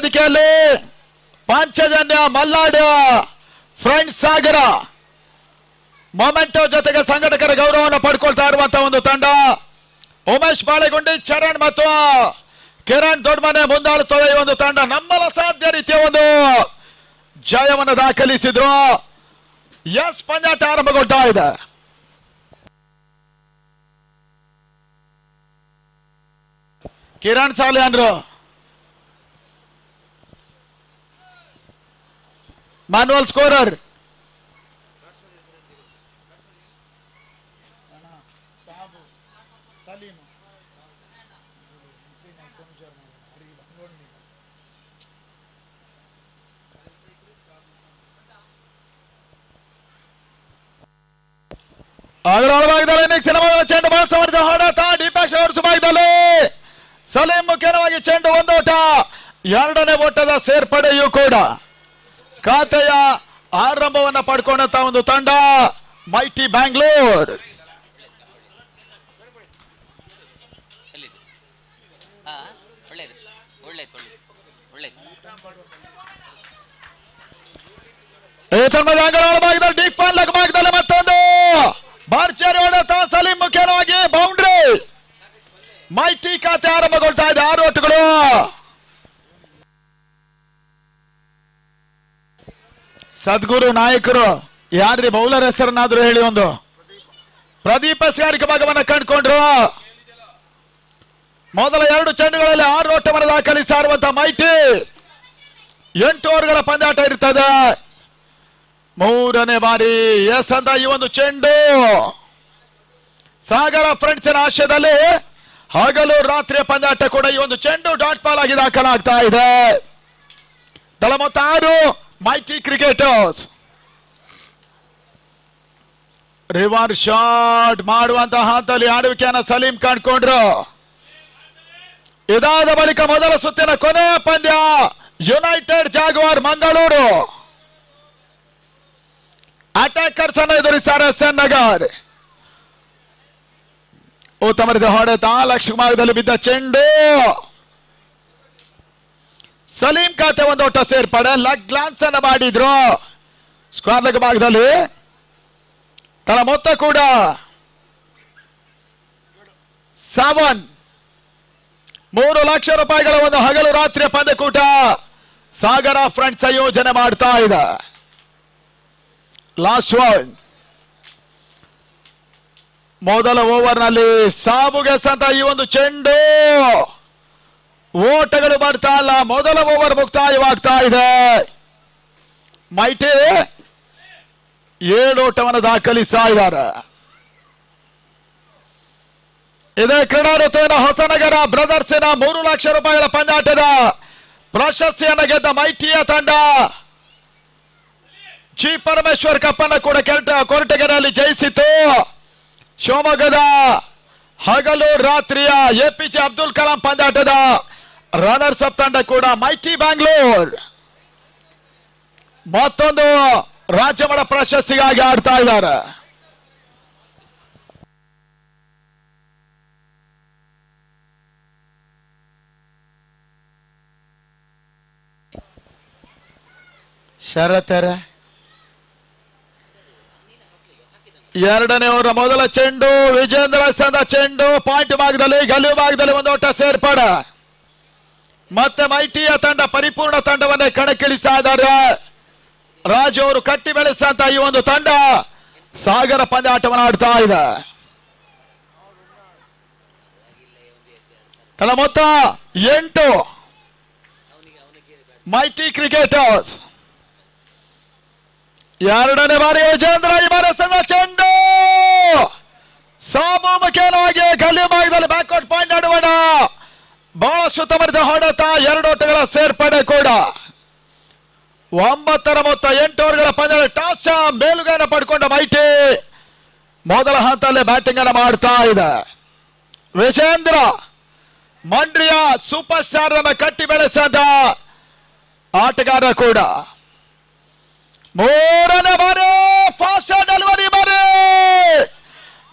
ವೇದಿಕೆಯಲ್ಲಿ ಪಾಂಚಜನ್ಯ ಮಲ್ನಾಡ್ ಫ್ರೆಂಡ್ಸ್ ಸಾಗರ ಮೊಮೆಂಟೋ ಜೊತೆಗೆ ಸಂಘಟಕರ ಗೌರವವನ್ನು ಪಡ್ಕೊಳ್ತಾ ಇರುವಂತಹ ಒಂದು ತಂಡ. ಉಮೇಶ್ ಬಾಳೆಗುಂಡಿ, ಚರಣ್ ಮತ್ತು ಕಿರಣ್ ದೊಡ್ಡಮನೆ ಮುಂದಾಳುತ್ತದೆ ಈ ಒಂದು ತಂಡ. ನಮ್ಮಲ್ಲ ಸಾಧ್ಯ ರೀತಿಯ ಒಂದು ಜಯವನ್ನು ದಾಖಲಿಸಿದ್ರು. ಎಸ್, ಪಂದ್ಯಾಟ ಆರಂಭಗೊಳ್ತಾ ಇದೆ. ಕಿರಣ್ ಸಾಲೆ ಅಂದ್ರು manual scorer. ಅದರ ಒಳಭಾಗದಲ್ಲಿ ಚೆಂಡು ಬಾಲ್ ಸಮರ್ಥ ಹೊಡೆತ ದೀಪಕ್ ಅವರ ಸುಭಾಗದಲ್ಲಿ ಸಲೀಂ ಮುಖ್ಯವಾಗಿ ಚೆಂಡು ಒಂದು ಓಟ, ಎರಡನೇ ಓಟದ ಸೇರ್ಪಡೆಯೂ ಕೂಡ ಖಾತೆಯ ಆರಂಭವನ್ನ ಪಡ್ಕೊಂಡಂತ ಒಂದು ತಂಡ ಮೈಟಿ ಬ್ಯಾಂಗ್ಳೂರ್. ಭಾಗದಲ್ಲಿ ಡೀಪ್ ಭಾಗದಲ್ಲಿ ಮತ್ತೊಂದು ಭರ್ಜರಿ ಹೊಡೆತ, ಸಲೀಂ ಮುಖ್ಯವಾಗಿ ಬೌಂಡ್ರಿ. ಮೈಟಿ ಖಾತೆ ಆರಂಭಗೊಳ್ತಾ ಇದೆ. 6 ಓಟಗಳು. ಸದ್ಗುರು ನಾಯಕರು ಯಾರ್ರಿ ಬೌಲರ್ ಹೆಸರನ್ನಾದ್ರೂ ಹೇಳಿ. ಒಂದು ಪ್ರದೀಪ ಸ್ಯಾರಿಕ ಭಾಗವನ್ನ ಕಂಡುಕೊಂಡ್ರು. ಮೊದಲ 2 ಚೆಂಡುಗಳಲ್ಲಿ 6 ಓಟವನ್ನು ದಾಖಲಿಸಿರುವಂತಹ ಮೈಟಿ 8 ಓವರ್ಗಳ ಪಂದ್ಯಾಟ ಇರ್ತದೆ. 3ನೇ ಬಾರಿ ಎಸ್ ಅಂತ ಈ ಒಂದು ಚೆಂಡು ಸಾಗರ ಫ್ರೆಂಡ್ಸ್ ಆಶಯದಲ್ಲಿ ಹಗಲು ರಾತ್ರಿಯ ಪಂದ್ಯಾಟ ಕೂಡ ಈ ಒಂದು ಚೆಂಡು ಡಾಟ್ ಬಾಲ್ ಆಗಿ ದಾಖಲಾಗ್ತಾ ಇದೆ. ದಳ ಮೊತ್ತ 6 ಮೈಟಿ ಕ್ರಿಕೆಟರ್ಸ್. ರಿವರ್ಸ್ ಶಾಟ್ ಮಾಡುವಂತಹ ಹಂತದಲ್ಲಿ ಆಡುವಿಕೆಯನ್ನು ಸಲೀಂ ಕಂಡುಕೊಂಡ್ರು. ಇದಾದ ಬಳಿಕ ಮೊದಲ ಸುತ್ತಿನ ಕೊನೆಯ ಪಂದ್ಯ ಯುನೈಟೆಡ್ ಜಾಗ್ವಾರ್ ಮಂಗಳೂರು ಅಟ್ಯಾಕರ್ಸ್ ಅನ್ನು ಎದುರಿಸಿದ್ದಾರೆ ಎಸ್ಎನ್ ನಗರ್. ಉತ್ತಮ ರೀತಿಯ ಹೊಡೆತ, ಲಕ್ಷ್ಯ ಭಾಗದಲ್ಲಿ ಬಿದ್ದ ಚೆಂಡು. ಸಲೀಂ ಖಾತೆ ಒಂದು ಓಟ ಸೇರ್ಪಡೆ, ಲಗ್ ಗ್ಲಾನ್ಸ್ ಅನ್ನು ಮಾಡಿದ್ರು. ಸ್ಕ್ವೇರ್ ಲೆಗ್ ಭಾಗದಲ್ಲಿ ತನ್ನ ಮೊತ್ತ ಕೂಡ 7. 3 ಲಕ್ಷ ರೂಪಾಯಿಗಳ ಒಂದು ಹಗಲು ರಾತ್ರಿಯ ಪಂದ್ಯಕೂಟ ಸಾಗರ ಫ್ರೆಂಡ್ಸ್ ಸಂಯೋಜನೆ ಮಾಡ್ತಾ ಇದೆ. Last one. ಮೊದಲ ಓವರ್ ನಲ್ಲಿ ಸಾಬುಗೆಸ್ ಅಂತ ಈ ಒಂದು ಚೆಂಡು, ಓಟಗಳು ಬರ್ತಾ ಇಲ್ಲ. ಮೊದಲ ಓವರ್ ಮುಕ್ತಾಯವಾಗ್ತಾ ಇದೆ. ಮೈಟಿ 7 ಓಟವನ್ನು ದಾಖಲಿಸ್ತಾ ಇದ್ದಾರೆ. ಇದೇ ಕ್ರೀಡಾ ಋತುವಿನ ಹೊಸನಗರ ಬ್ರದರ್ಸಿನ 3 ಲಕ್ಷ ರೂಪಾಯಿಗಳ ಪಂದ್ಯಾಟದ ಪ್ರಶಸ್ತಿಯನ್ನು ಗೆದ್ದ ಮೈಟಿಯ ತಂಡ ಜಿ ಪರಮೇಶ್ವರ್ ಕಪ್ ಅನ್ನು ಕೂಡ ಕೊರಟಗೆರೆಯಲ್ಲಿ ಜಯಿಸಿತು. ಶಿವಮೊಗ್ಗದ ಹಗಲು ರಾತ್ರಿಯ ಎಪಿಜೆ ಅಬ್ದುಲ್ ಕಲಾಂ ಪಂದ್ಯಾಟದ ರನ್ನರ್ಸ್ ಅಪ್ ತಂಡ ಕೂಡ ಮೈಟಿ ಬ್ಯಾಂಗ್ಳೂರ್ ಮತ್ತೊಂದು ರಾಜ್ಯಮಟ್ಟ ಪ್ರಶಸ್ತಿಗಾಗಿ ಆಡ್ತಾ ಇದ್ದಾರೆ. ಶರತ್ತರ 2ನೇ ಓವರ್ ಮೊದಲ ಚೆಂಡು ವಿಜೇಂದ್ರ ಸಂದ ಚೆಂಡು ಪಾಯಿಂಟ್ ಭಾಗದಲ್ಲಿ ಗಲ್ಲು ಭಾಗದಲ್ಲಿ ಒಂದು ಓಟ ಸೇರ್ಪಡೆ. ಮತ್ತೆ ಮೈಟಿಯ ತಂಡ ಪರಿಪೂರ್ಣ ತಂಡವನ್ನೇ ಕಣಕ್ಕಿಳಿಸ್ತಾ ಇದ್ದಾರೆ. ರಾಜು ಅವರು ಕಟ್ಟಿ ಬೆಳೆಸಂತ ಈ ಒಂದು ತಂಡ ಸಾಗರ ಪಂದ್ಯಾಟವನ್ನು ಆಡ್ತಾ ಇದೆ. ತನ್ನ ಮೊತ್ತ 8 ಮೈಟಿ ಕ್ರಿಕೆಟರ್ಸ್. 2ನೇ ಬಾರಿ ವಿಜೇಂದ್ರ ಈ ಬಾರಿ ಸಂದ ಚೆಂಡು ಸಾಮು ಮುಖ್ಯವಾಗಿ ಗಲ್ಲಿ ಭಾಗದಲ್ಲಿ ಬ್ಯಾಕ್ಔಟ್ ಪಾಯಿಂಟ್ ಆಡುವಣ. ಬಹಳ ಸುತ್ತಮರಿದ ಹೊಡೆತ, 2 ಓಟಗಳ ಸೇರ್ಪಡೆ ಕೂಡ. 9ರ ಮೊತ್ತ 8 ಓವರ್ಗಳ ಪಂದ್ಯದಲ್ಲಿ ಟಾಸ್ ಮೇಲುಗೈನ ಪಡ್ಕೊಂಡ ಮೈಟಿ ಮೊದಲ ಹಂತದಲ್ಲೇ ಬ್ಯಾಟಿಂಗ್ ಅನ್ನು ಮಾಡ್ತಾ ಇದೆ. ವಿಜೇಂದ್ರ ಮಂಡ್ರಿಯ ಸೂಪರ್ ಸ್ಟಾರ್ ಅನ್ನು ಕಟ್ಟಿ ಬೆಳೆಸಿದ ಆಟಗಾರ ಕೂಡ. 3ನೇ ಬಾರಿ ಫಾಸ್ಟ್ ಡೆಲಿವರಿ ಬಾರಿ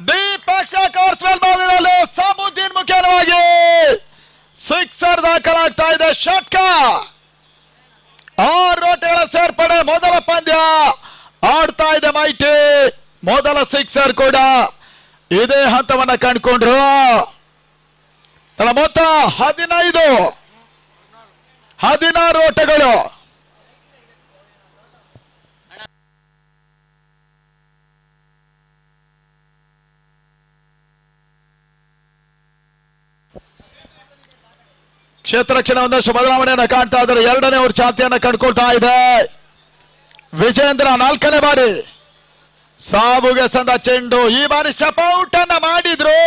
ದೀಪಕ್ ಕವರ್ಸ್ ಮೇಲ್ಭಾಗದಲ್ಲಿ ಸಾಮುದ್ದೀನ್ ಮುಖ್ಯವಾಗಿ 6 ದಾಖಲಾಗ್ತಾ ಇದೆ. ಷಟ್ಕ ಸೇರ್ಪಡೆ. ಮೊದಲ ಪಂದ್ಯ ಆಡ್ತಾ ಇದೆ ಮೈಟಿ. ಮೊದಲ ಸಿಕ್ಸರ್ ಕೂಡ ಇದೇ ಹಂತವನ್ನ ಕಂಡುಕೊಂಡ್ರು. ತನ್ನ ಮೊತ್ತ 16 ಓಟಗಳು. ಕ್ಷೇತ್ರ ರಕ್ಷಣೆ ಒಂದಷ್ಟು ಬದಲಾವಣೆಯನ್ನು ಕಾಣ್ತಾ ಇದ್ದಾರೆ. ಎರಡನೇ ಓವರ್ ಚಾತಿಯನ್ನು ಕಂಡುಕೊಳ್ತಾ ಇದೆ ವಿಜೇಂದ್ರ. 4ನೇ ಬಾರಿ ಸಾಬುಗೆ ಸಂದ ಚೆಂಡು. ಈ ಬಾರಿ ಸ್ಟೆಪ್ಔಟ್ ಅನ್ನ ಮಾಡಿದ್ರು.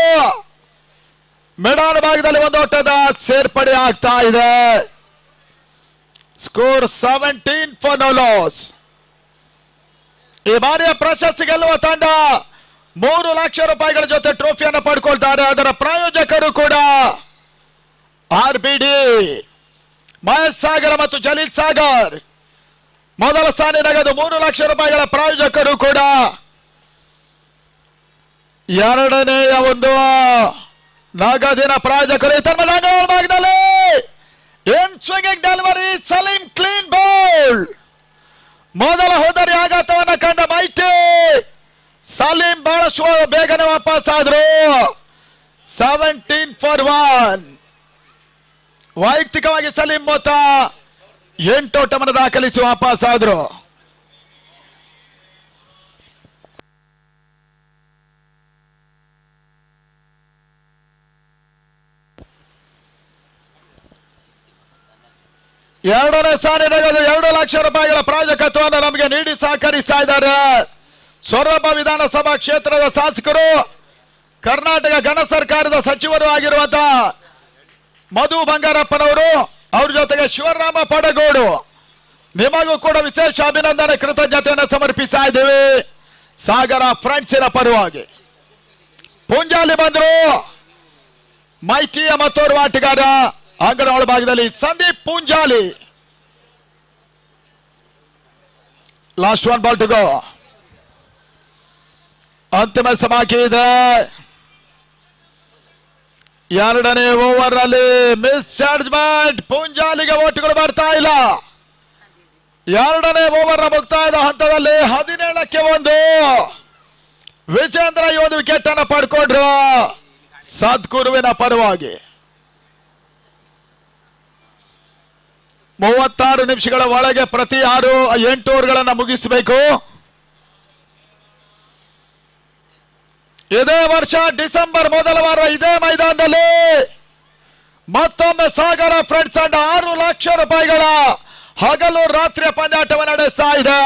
ಮಿಡಲ್ ಭಾಗದಲ್ಲಿ ಒಂದು ಓಟದ ಸೇರ್ಪಡೆ ಆಗ್ತಾ ಇದೆ. Score 17 for no loss. ಈ ಬಾರಿಯ ಪ್ರಶಸ್ತಿ ಗೆಲ್ಲುವ ತಂಡ 3 ಲಕ್ಷ ರೂಪಾಯಿಗಳ ಜೊತೆ ಟ್ರೋಫಿಯನ್ನು ಪಡ್ಕೊಳ್ತಾರೆ. ಅದರ ಪ್ರಾಯೋಜಕರು ಕೂಡ RBD, ಮಹೇಶ್ ಸಾಗರ್ ಮತ್ತು ಜಲೀಲ್ ಸಾಗರ್. ಮೊದಲ ಸ್ಥಾನ ನಗದು 3 ಲಕ್ಷ ರೂಪಾಯಿಗಳ ಪ್ರಾಯೋಜಕರು ಕೂಡ. ಎರಡನೆಯ ಒಂದು ನಗದಿನ ಪ್ರಾಯೋಜಕರು ಭಾಗದಲ್ಲಿ in swinging delivery Saleem clean bowl. ಮೊದಲ ಹೋದರಿ ಆಘಾತವನ್ನು ಕಂಡ ಮೈಟಿ. ಸಲೀಂ ಬಹಳ ಬೇಗನೆ ವಾಪಸ್ ಆದ್ರು. 17 ಫಾರ್ 1. ವೈಯಕ್ತಿಕವಾಗಿ ಸಲೀಂ ಮೊತ್ತ 8 ಓಟವನ್ನು ದಾಖಲಿಸಿ ವಾಪಸ್ ಆದ್ರು. ಎರಡನೇ ಸ್ಥಾನದಲ್ಲಿ 2 ಲಕ್ಷ ರೂಪಾಯಿಗಳ ಪ್ರಾಯೋಜಕತ್ವವನ್ನು ನಮಗೆ ನೀಡಿ ಸಹಕರಿಸ್ತಾ ಇದ್ದಾರೆ ಸೊರಬ ವಿಧಾನಸಭಾ ಕ್ಷೇತ್ರದ ಶಾಸಕರು, ಕರ್ನಾಟಕ ಗಣ ಸರ್ಕಾರದ ಸಚಿವರು ಆಗಿರುವಂತಹ ಮಧು ಬಂಗಾರಪ್ಪನವರು, ಅವ್ರ ಜೊತೆಗೆ ಶಿವರಾಮ ಪಡಗೋಡು. ನಿಮಗೂ ಕೂಡ ವಿಶೇಷ ಅಭಿನಂದನೆ, ಕೃತಜ್ಞತೆಯನ್ನು ಸಮರ್ಪಿಸ್ತಾ ಇದ್ದೇವೆ ಸಾಗರ ಫ್ರೆಂಡ್ಸಿನ ಪರವಾಗಿ. ಪುಂಜಾಲಿ ಬಂದ್ರು ಮೈಟಿಯ ಮತ್ತೋರ್ವ ಆಟಗಾರ ಅಂಗನವಾಳ ಭಾಗದಲ್ಲಿ Sandeep Punjali. Last 1 ball to go. ಅಂತಿಮ ಸಮಯ ಇದೆ. ಎರಡನೇ ಓವರ್ ನಲ್ಲಿ ಮಿಸ್ ಚಾರ್ಜ್ಮೆಂಟ್. ಪುಂಜಾಲಿಗೆ ಓಟುಗಳು ಬರ್ತಾ ಇಲ್ಲ. ಎರಡನೇ ಓವರ್ ಮುಕ್ತಾಯದ ಹಂತದಲ್ಲಿ 17ಕ್ಕೆ 1 ವಿಜೇಂದ್ರ ಈ ಒಂದು ವಿಕೆಟ್ ಅನ್ನು ಪಡ್ಕೊಂಡ್ರು ಸದ್ಗುರುವಿನ ಪರವಾಗಿ. 36 ನಿಮಿಷಗಳ ಒಳಗೆ ಪ್ರತಿ 8 ಓವರ್ಗಳನ್ನು ಮುಗಿಸಬೇಕು. ಇದೇ ವರ್ಷ ಡಿಸೆಂಬರ್ ಮೊದಲ ವಾರ ಇದೇ ಮೈದಾನದಲ್ಲಿ ಮತ್ತೊಮ್ಮೆ ಸಾಗರ ಫ್ರೆಂಡ್ಸ್ ತಂಡ 6 ಲಕ್ಷ ರೂಪಾಯಿಗಳ ಹಗಲು ರಾತ್ರಿಯ ಪಂದ್ಯಾಟವನ್ನು ನಡೆಸ್ತಾ ಇದೆ.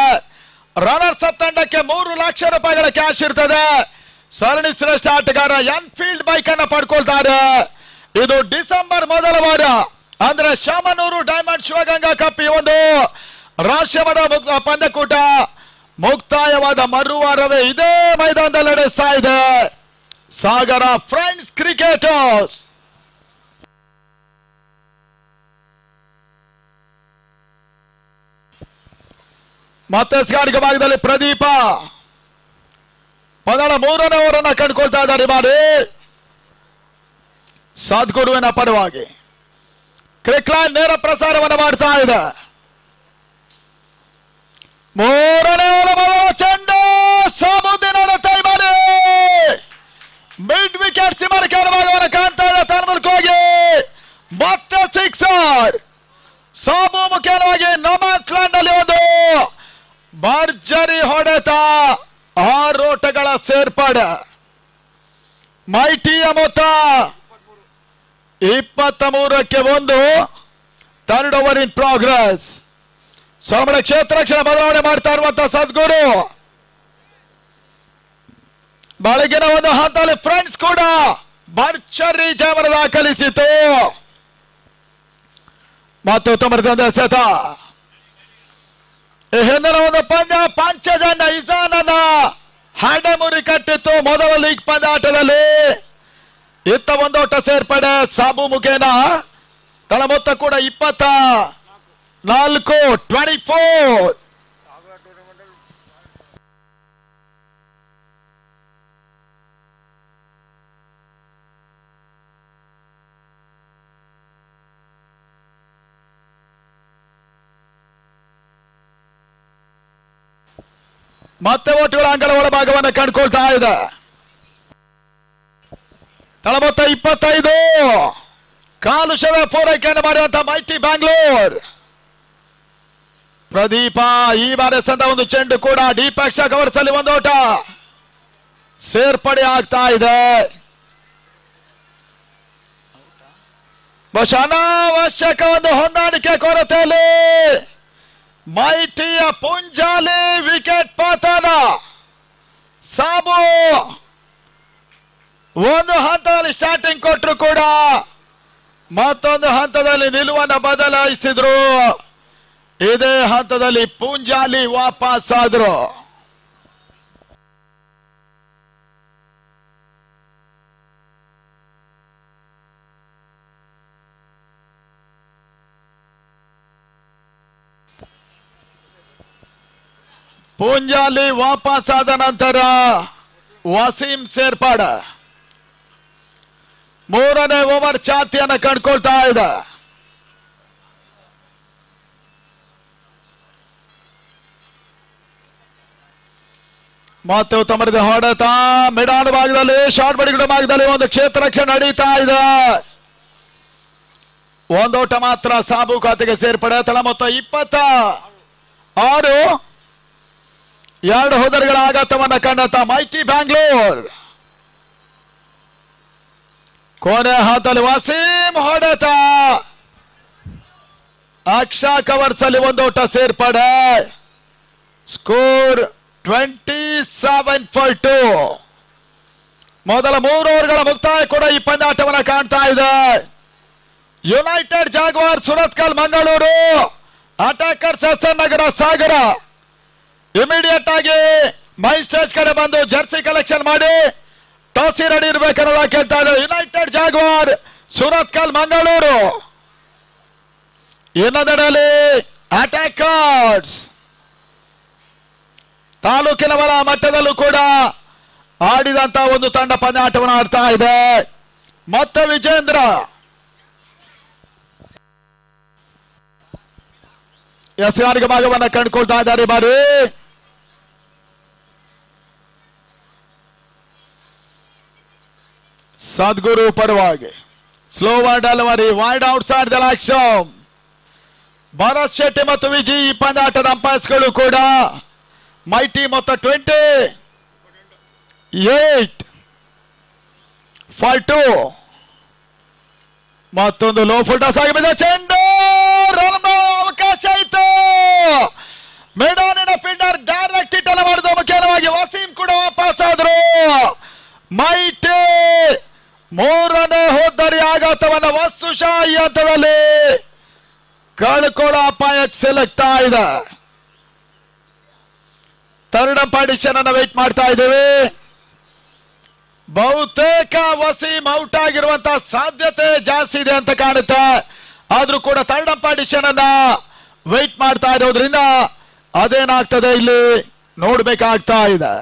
ರನ್ನರ್ಸ್ ಅಪ್ ತಂಡಕ್ಕೆ 3 ಲಕ್ಷ ರೂಪಾಯಿಗಳ ಕ್ಯಾಶ್ ಇರ್ತದೆ. ಸರಣಿ ಶ್ರೇಷ್ಠ ಆಟಗಾರ ಎನ್ಫೀಲ್ಡ್ ಬೈಕ್ ಅನ್ನು ಪಡ್ಕೊಳ್ತಾರೆ. ಇದು ಡಿಸೆಂಬರ್ ಮೊದಲ ವಾರ ಅಂದ್ರೆ ಶಾಮನೂರು ಡೈಮಂಡ್ ಶಿವಗಂಗಾ ಕಪ್ ಈ ಒಂದು ರಾಷ್ಟ್ರೀಯ ಮಟ್ಟದ ಪಂದ್ಯಕೂಟ ಮುಕ್ತಾಯವಾದ ಮರುವಾರವೇ ಇದೇ ಮೈದಾನದಲ್ಲಿ ನಡೆಸ್ತಾ ಇದೆ ಸಾಗರ ಫ್ರೆಂಡ್ಸ್ ಕ್ರಿಕೆಟರ್ಸ್. ಮತ್ತೆ ಸ್ಕಾಡಿಕ ಭಾಗದಲ್ಲಿ ಪ್ರದೀಪ ಮೊದಲ 3ನೇ ಓವರನ್ನು ಕಂಡುಕೊಳ್ತಾ ಇದ್ದಾರೆ. ಬಾರಿ ಸದ್ಗುರುವಿನ ಪರವಾಗಿ ಕ್ರಿಕ್ಲೈನ್ ನೇರ ಪ್ರಸಾರವನ್ನು ಮಾಡ್ತಾ ಇದೆ. 3ನೇ ಓವರ್ ಚೆಂಡು ಸಾಬುದ್ದೀನ್ ಬಾರಿ ಮಿಡ್ ವಿಕೆಟ್ ಸಿಮರಿಕೆ ಭಾಗವನ್ನು ಕಾಣ್ತಾ ಇದೆ. ತನ್ನ ಮೂಲಕ ಹೋಗಿ ಮತ್ತೆ ಸಿಕ್ಸರ್. ಸಾಬು ಮುಖ್ಯವಾಗಿ ನಮಾಜ್ ಲ್ಯಾಂಡ್ ಅಲ್ಲಿ ಒಂದು ಭರ್ಜರಿ ಹೊಡೆತ. 6 ಓಟಗಳ ಸೇರ್ಪಡೆ. ಮೈಟಿಯ ಮೊತ್ತ 23ಕ್ಕೆ 1. Third over in progress. ಸೋಮಣ ಕ್ಷೇತ್ರ ರಕ್ಷಣೆ ಬದಲಾವಣೆ ಮಾಡ್ತಾ ಇರುವಂತಹ ಸದ್ಗುರು. ಬೆಳಗಿನ ಒಂದು ಹಂತದಲ್ಲಿ ಫ್ರೆಂಡ್ಸ್ ಕೂಡ ಭರ್ಜರಿ ಜಯವನ್ನು ದಾಖಲಿಸಿತು. ಮತ್ತು ಉತ್ತಮ ಸೆತ. ಈ ಹಿಂದಿನ ಒಂದು ಪಂದ್ಯ ಪಂಚಜನ್ಯ ಇಸಾನನ್ನ ಹಡೆಮುರಿ ಕಟ್ಟಿತ್ತು ಮೊದಲ ಲೀಗ್ ಪಂದ್ಯಾಟದಲ್ಲಿ. ಇತ್ತ ಒಂದು ಓಟ ಸೇರ್ಪಡೆ ಸಾಬು ಮುಖೇನ. ತನ್ನ ಮೊತ್ತ ಕೂಡ 24. ಮತ್ತೆ ಓಟುಗಳ ಅಂಗಳ ಒಳಭಾಗವನ್ನು ಕಂಡುಕೊಳ್ತಾ ಇದೆ. ತಳಮೊತ್ತ 25. ಕಾಲುಷದ ಪೂರೈಕೆಯನ್ನು ಮಾಡಿದಂತ ಮೈಟಿ ಬ್ಯಾಂಗ್ಳೂರ್. ಪ್ರದೀಪ ಈ ಬಾರಿ ಸಂದ ಒಂದು ಚೆಂಡು ಕೂಡ ಡೀಪಕ್ಷ ಕವರ್ಸಲ್ಲಿ ಒಂದು ಓಟ ಸೇರ್ಪಡೆ ಆಗ್ತಾ ಇದೆ. ಅನಾವಶ್ಯಕ ಒಂದು ಹೊಂದಾಣಿಕೆ ಕೊರತೆಯಲ್ಲಿ ಮೈಟಿಯ ಪುಂಜಾಲಿ ವಿಕೆಟ್ ಪತನ. ಸಾಬು ಒಂದು ಹಂತದಲ್ಲಿ ಸ್ಟಾರ್ಟಿಂಗ್ ಕೊಟ್ಟರು ಕೂಡ ಮತ್ತೊಂದು ಹಂತದಲ್ಲಿ ನಿಲುವನ್ನು ಬದಲಾಯಿಸಿದ್ರು. ಇದೇ ಹಂತದಲ್ಲಿ ಪುಂಜಾಲಿ ವಾಪಸ್ ಆದ್ರು. ಪುಂಜಾಲಿ ವಾಪಸ್ ಆದ ನಂತರ ವಸೀಂ ಸೇರ್ಪಾಡೆ. 3ನೇ ಓವರ್ ಚಾತಿಯನ್ನು ಕಂಡುಕೊಳ್ತಾ ಇದೆ. ಮತ್ತೆ ಉತ್ತಮ ಹೊಡೆತ ಮಿಡಾನ್ ಭಾಗದಲ್ಲಿ ಶಾರ್ಟ್ ಬಡಿಗುಡ ಭಾಗದಲ್ಲಿ ಒಂದು ಕ್ಷೇತ್ರ ರಕ್ಷಣೆ ನಡೀತಾ ಇದೆ. ಒಂದೋಟ ಮಾತ್ರ ಸಾಬು ಖಾತೆಗೆ ಸೇರ್ಪಡೆ. ತಳ ಮೊತ್ತ 26. 2 ಹೋದರ್ಗಳ ಆಘಾತವನ್ನ ಕಂಡಂತ ಮೈಟಿ ಬ್ಯಾಂಗ್ಳೂರ್. ಕೊನೆ ಹಂತದಲ್ಲಿ ವಸೀಂ ಹೊಡೆತ. ಅಕ್ಷಾ ಕವರ್ಸಲ್ಲಿ ಒಂದೋಟ ಸೇರ್ಪಡೆ. ಸ್ಕೋರ್ 27-2. ಮೊದಲ 3 ಓವರ್ಗಳ ಮುಕ್ತಾಯ ಕೂಡ ಈ ಪಂದ್ಯಾಟವನ್ನು ಕಾಣ್ತಾ ಇದೆ. United Jaguar Surathkal Mangaluru, attackers SN ನಗರ ಸಾಗರ ಇಮಿಡಿಯೇಟ್ ಆಗಿ ಮೈನ್ ಸ್ಟೇಜ್ ಕಡೆ ಬಂದು ಜರ್ಸಿ ಕಲೆಕ್ಷನ್ ಮಾಡಿ ಟಾಸಿ ರೆಡಿ ಇರ್ಬೇಕನ್ನೋದ ಕೇಳ್ತಾ ಇದೆ. ಯುನೈಟೆಡ್ ಜಾಗ್ವಾರ್ ಸುರತ್ಕಲ್ ಮಂಗಳೂರು, ಇನ್ನೊಂದೆಡೆಯಲ್ಲಿ ಅಟ್ಯಾಕರ್ಸ್. ತಾಲೂಕಿನ ಬಲ ಮಟ್ಟದಲ್ಲೂ ಕೂಡ ಆಡಿದಂತ ಒಂದು ತಂಡ ಪಂದ್ಯಾಟವನ್ನು ಆಡ್ತಾ ಇದೆ. ಮತ್ತೆ ವಿಜೇಂದ್ರ ಎಸ್ಆರ್ಗೆ ಭಾಗವನ್ನು ಕಂಡುಕೊಳ್ತಾ ಇದ್ದಾರೆ. ಬಾರಿ ಸದ್ಗುರು ಪರವಾಗಿ slow delivery wide outside the action. Bharat Shetty ಮತ್ತು ವಿಜಯ್ ಈ ಪಂದ್ಯಾಟದ ಅಂಪೈರ್ಸ್ಗಳು ಕೂಡ ಮೈಟಿ ಮೊತ್ತ 28-2. ಮತ್ತೊಂದು ಲೋ ಫುಲ್ ಟಾಸ್ ಆಗಿ ಬಿದ್ದ ಚೆಂಡು. ರನ್ ಅವಕಾಶ ಇತ್ತು. ಮೇಡಾನಿನ ಫೀಲ್ಡರ್ ಡೈರೆಕ್ಟ್ ಹಿಟ್ ಅನ್ನು ಮಾಡಿದ ಮುಖ್ಯವಾಗಿ ವಸೀಂ ಕೂಡ ವಾಪಸ್ ಆದ್ರು. ಮೈಟಿ 3ನೇ ಹೋದ್ದರಿ ಆಘಾತವನ್ನು ವಸುಶಾಹಿ ಹಂತದಲ್ಲಿ ಕಳ್ಕೊಳ್ಳೋ ಅಪಾಯಕ್ಕೆ ಸಿಲುಕ್ತಾ ಇದೆ. ಥರ್ಡ್ ಅಂಪೈರ್ ಅನ್ನು ವೇಟ್ ಮಾಡ್ತಾ ಇದ್ದೇವೆ. ಬಹುತೇಕ ವಸೀಂ ಔಟ್ ಆಗಿರುವಂತಹ ಸಾಧ್ಯತೆ ಜಾಸ್ತಿ ಇದೆ ಅಂತ ಕಾಣುತ್ತೆ. ಆದ್ರೂ ಕೂಡ ಥರ್ಡ್ ಅಂಪೈರ್ ಅನ್ನ ವೇಟ್ ಮಾಡ್ತಾ ಇರೋದ್ರಿಂದ ಅದೇನಾಗ್ತದೆ ಇಲ್ಲಿ ನೋಡ್ಬೇಕಾಗ್ತಾ ಇದೆ.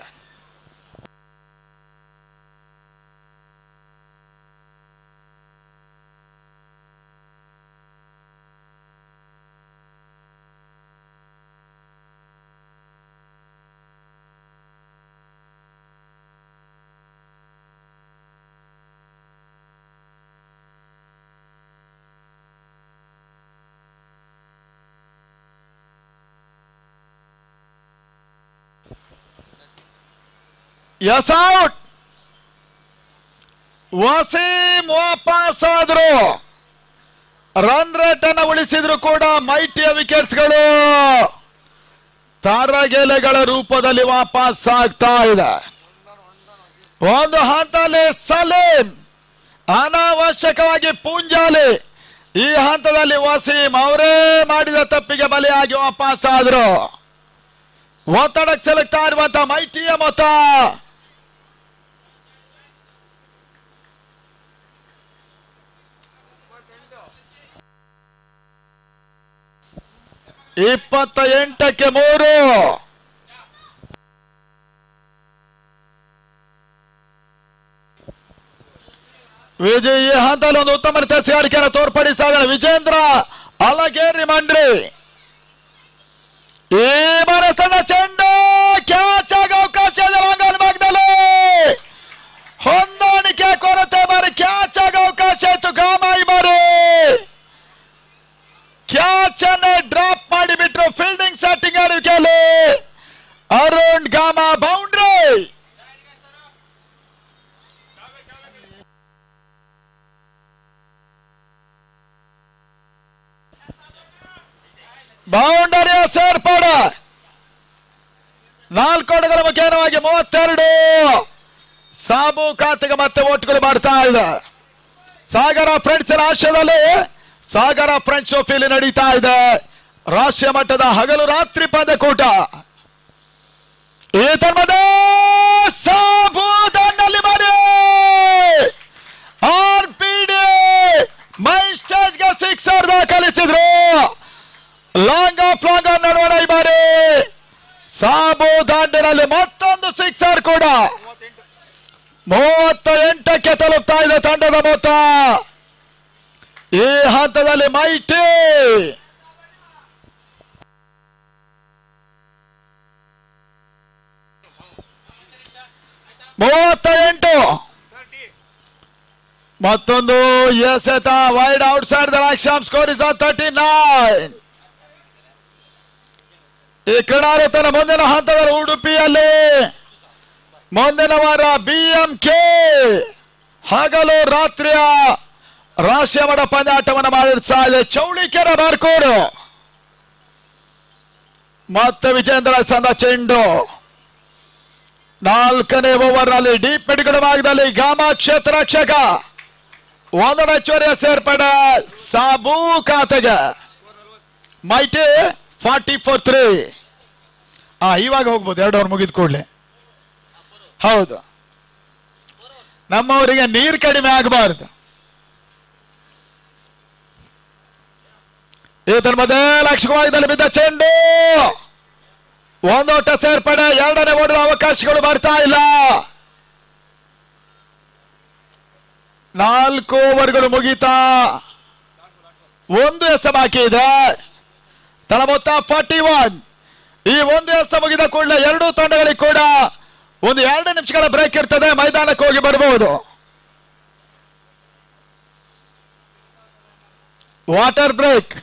S out. ವಸೀಂ ವಾಪಸ್ ಆದ್ರು. ರನ್ ರೇಟ್ ಅನ್ನು ಉಳಿಸಿದ್ರು ಕೂಡ ಮೈಟಿಯ ವಿಕೆಟ್ಸ್ಗಳು ತಾರಗೆಲೆಗಳ ರೂಪದಲ್ಲಿ ವಾಪಸ್ ಆಗ್ತಾ ಇದೆ. ಒಂದು ಹಂತದಲ್ಲಿ ಸಲೀಂ, ಅನಾವಶ್ಯಕವಾಗಿ ಪುಂಜಾಲಿ. ಈ ಹಂತದಲ್ಲಿ ವಸೀಂ ಅವರೇ ಮಾಡಿದ ತಪ್ಪಿಗೆ ಬಲಿಯಾಗಿ ವಾಪಸ್ ಆದ್ರು. ಒತ್ತಡಕ್ಕೆ ಸಿಲುಕ್ತಾ ಇರುವಂತಹ ಮೈಟಿಯ ಮೊತ್ತ 28-3. ವಿಜಯ್ ಈ ಹಂತದಲ್ಲಿ ಒಂದು ಉತ್ತಮ ತಯಾರಿಕೆಯನ್ನು ತೋರ್ಪಡಿಸಿದ ವಿಜೇಂದ್ರ ಅಲಗೇರಿ ಮಂಡ್ರಿ. ಈ ಬಾರಿ ಸಣ್ಣ ಚೆಂಡು ಕ್ಯಾಚ್ ಅರುಣ್ ಗಾಮ ಬೌಂಡ್ರಿ. ಬೌಂಡರಿಯ ಸೇರ್ಪಡೆ 4 ಓಟಗಳ ಮುಖೇನವಾಗಿ 32. ಸಾಬು ಖಾತೆಗೆ ಮತ್ತೆ ಓಟ್ಗಳು ಮಾಡ್ತಾ ಇದೆ. ಸಾಗರ ಫ್ರೆಂಡ್ಸ್ ರಾಷ್ಟ್ರದಲ್ಲಿ ಸಾಗರ ಫ್ರೆಂಡ್ಸ್ ಟ್ರೋಫಿಯಲ್ಲಿ ನಡೀತಾ ಇದೆ ರಾಷ್ಟ್ರೀಯ ಮಟ್ಟದ ಹಗಲು ರಾತ್ರಿ ಪಂದ್ಯಕೂಟ. ಈ ತನ್ಮದ ಸಾಬು ದಂಡಲ್ಲಿ ಮಾಡಿ RPD my ಸ್ಟೇಜ್ಗೆ sixer ದಾಖಲಿಸಿದ್ರು. Long of long ನಡುವಣ ಈ ಬಾರಿ ಸಾಬು ದಾಂಡಿನಲ್ಲಿ ಮತ್ತೊಂದು ಸಿಕ್ಸರ್ ಕೂಡ. 38ಕ್ಕೆ ತಲುಪ್ತಾ ಇದೆ ತಂಡದ ಮೊತ್ತ. ಈ ಹಂತದಲ್ಲಿ ಮೈಟಿ ಮತ್ತೊಂದು ಎಸೆತ ವೈಡ್ ಔಟ್ ಸೈಡ್ ದ ಲಕ್ಷ್ಯಂ ಸ್ಕೋರ್ ಇಸ್ 39. ಈ ಕ್ರೀಡಾರತನ ಮುಂದಿನ ಹಂತದಲ್ಲಿ ಉಡುಪಿಯಲ್ಲಿ ಮುಂದಿನ ವಾರ BMK ಹಗಲು ರಾತ್ರಿಯ ರಾಷ್ಟ್ರೀಯ ಮಟ್ಟ ಪಂದ್ಯಾಟವನ್ನು ಮಾಡಿರ್ತಾ ಇದೆ. ಚೌಳಿಕೆರೆ ಬಾರ್ಕೋಡು ಮತ್ತೆ ವಿಜೇಂದ್ರ ಸಂದ ಚೆಂಡು 4ನೇ ಓವರ್ನಲ್ಲಿ ಡೀಪ್ ಮಿಡ್ಗಡ ಭಾಗದಲ್ಲಿ ಗಾಮ ಕ್ಷೇತ್ರ ರಕ್ಷಕ 1 ಹೆಚ್ಚುವರಿಯ ಸೇರ್ಪಡೆ ಸಾಬು ಖಾತೆಗೆ. ಮೈಟಿ 40-3. ಇವಾಗ ಹೋಗ್ಬೋದು 2 ಓವರ್ ಮುಗಿದ ಕೂಡಲೇ. ಹೌದು, ನಮ್ಮವರಿಗೆ ನೀರು ಕಡಿಮೆ ಆಗಬಾರದು. ಇದರ ಮಧ್ಯೆ ಲಕ್ಷ್ಯವಾಗಿ ಬಿದ್ದ ಚೆಂಡು 1 ಓಟ ಸೇರ್ಪಡೆ. 2ನೇ ಓಡುವ ಅವಕಾಶಗಳು ಬರ್ತಾ ಇಲ್ಲ. 4 ಓವರ್ಗಳು ಮುಗಿತಾ 1 ಎಸೆ ಬಾಕಿ ಇದೆ. ತಳ ಮೊತ್ತ 41. ಈ 1 ಎಸೆ ಮುಗಿದ ಕೂಡಲೇ 2 ತಂಡಗಳಿಗೆ ಕೂಡ ಒಂದು 2 ನಿಮಿಷಗಳ ಬ್ರೇಕ್ ಇರ್ತದೆ. ಮೈದಾನಕ್ಕೆ ಹೋಗಿ ಬರಬಹುದು. Water break.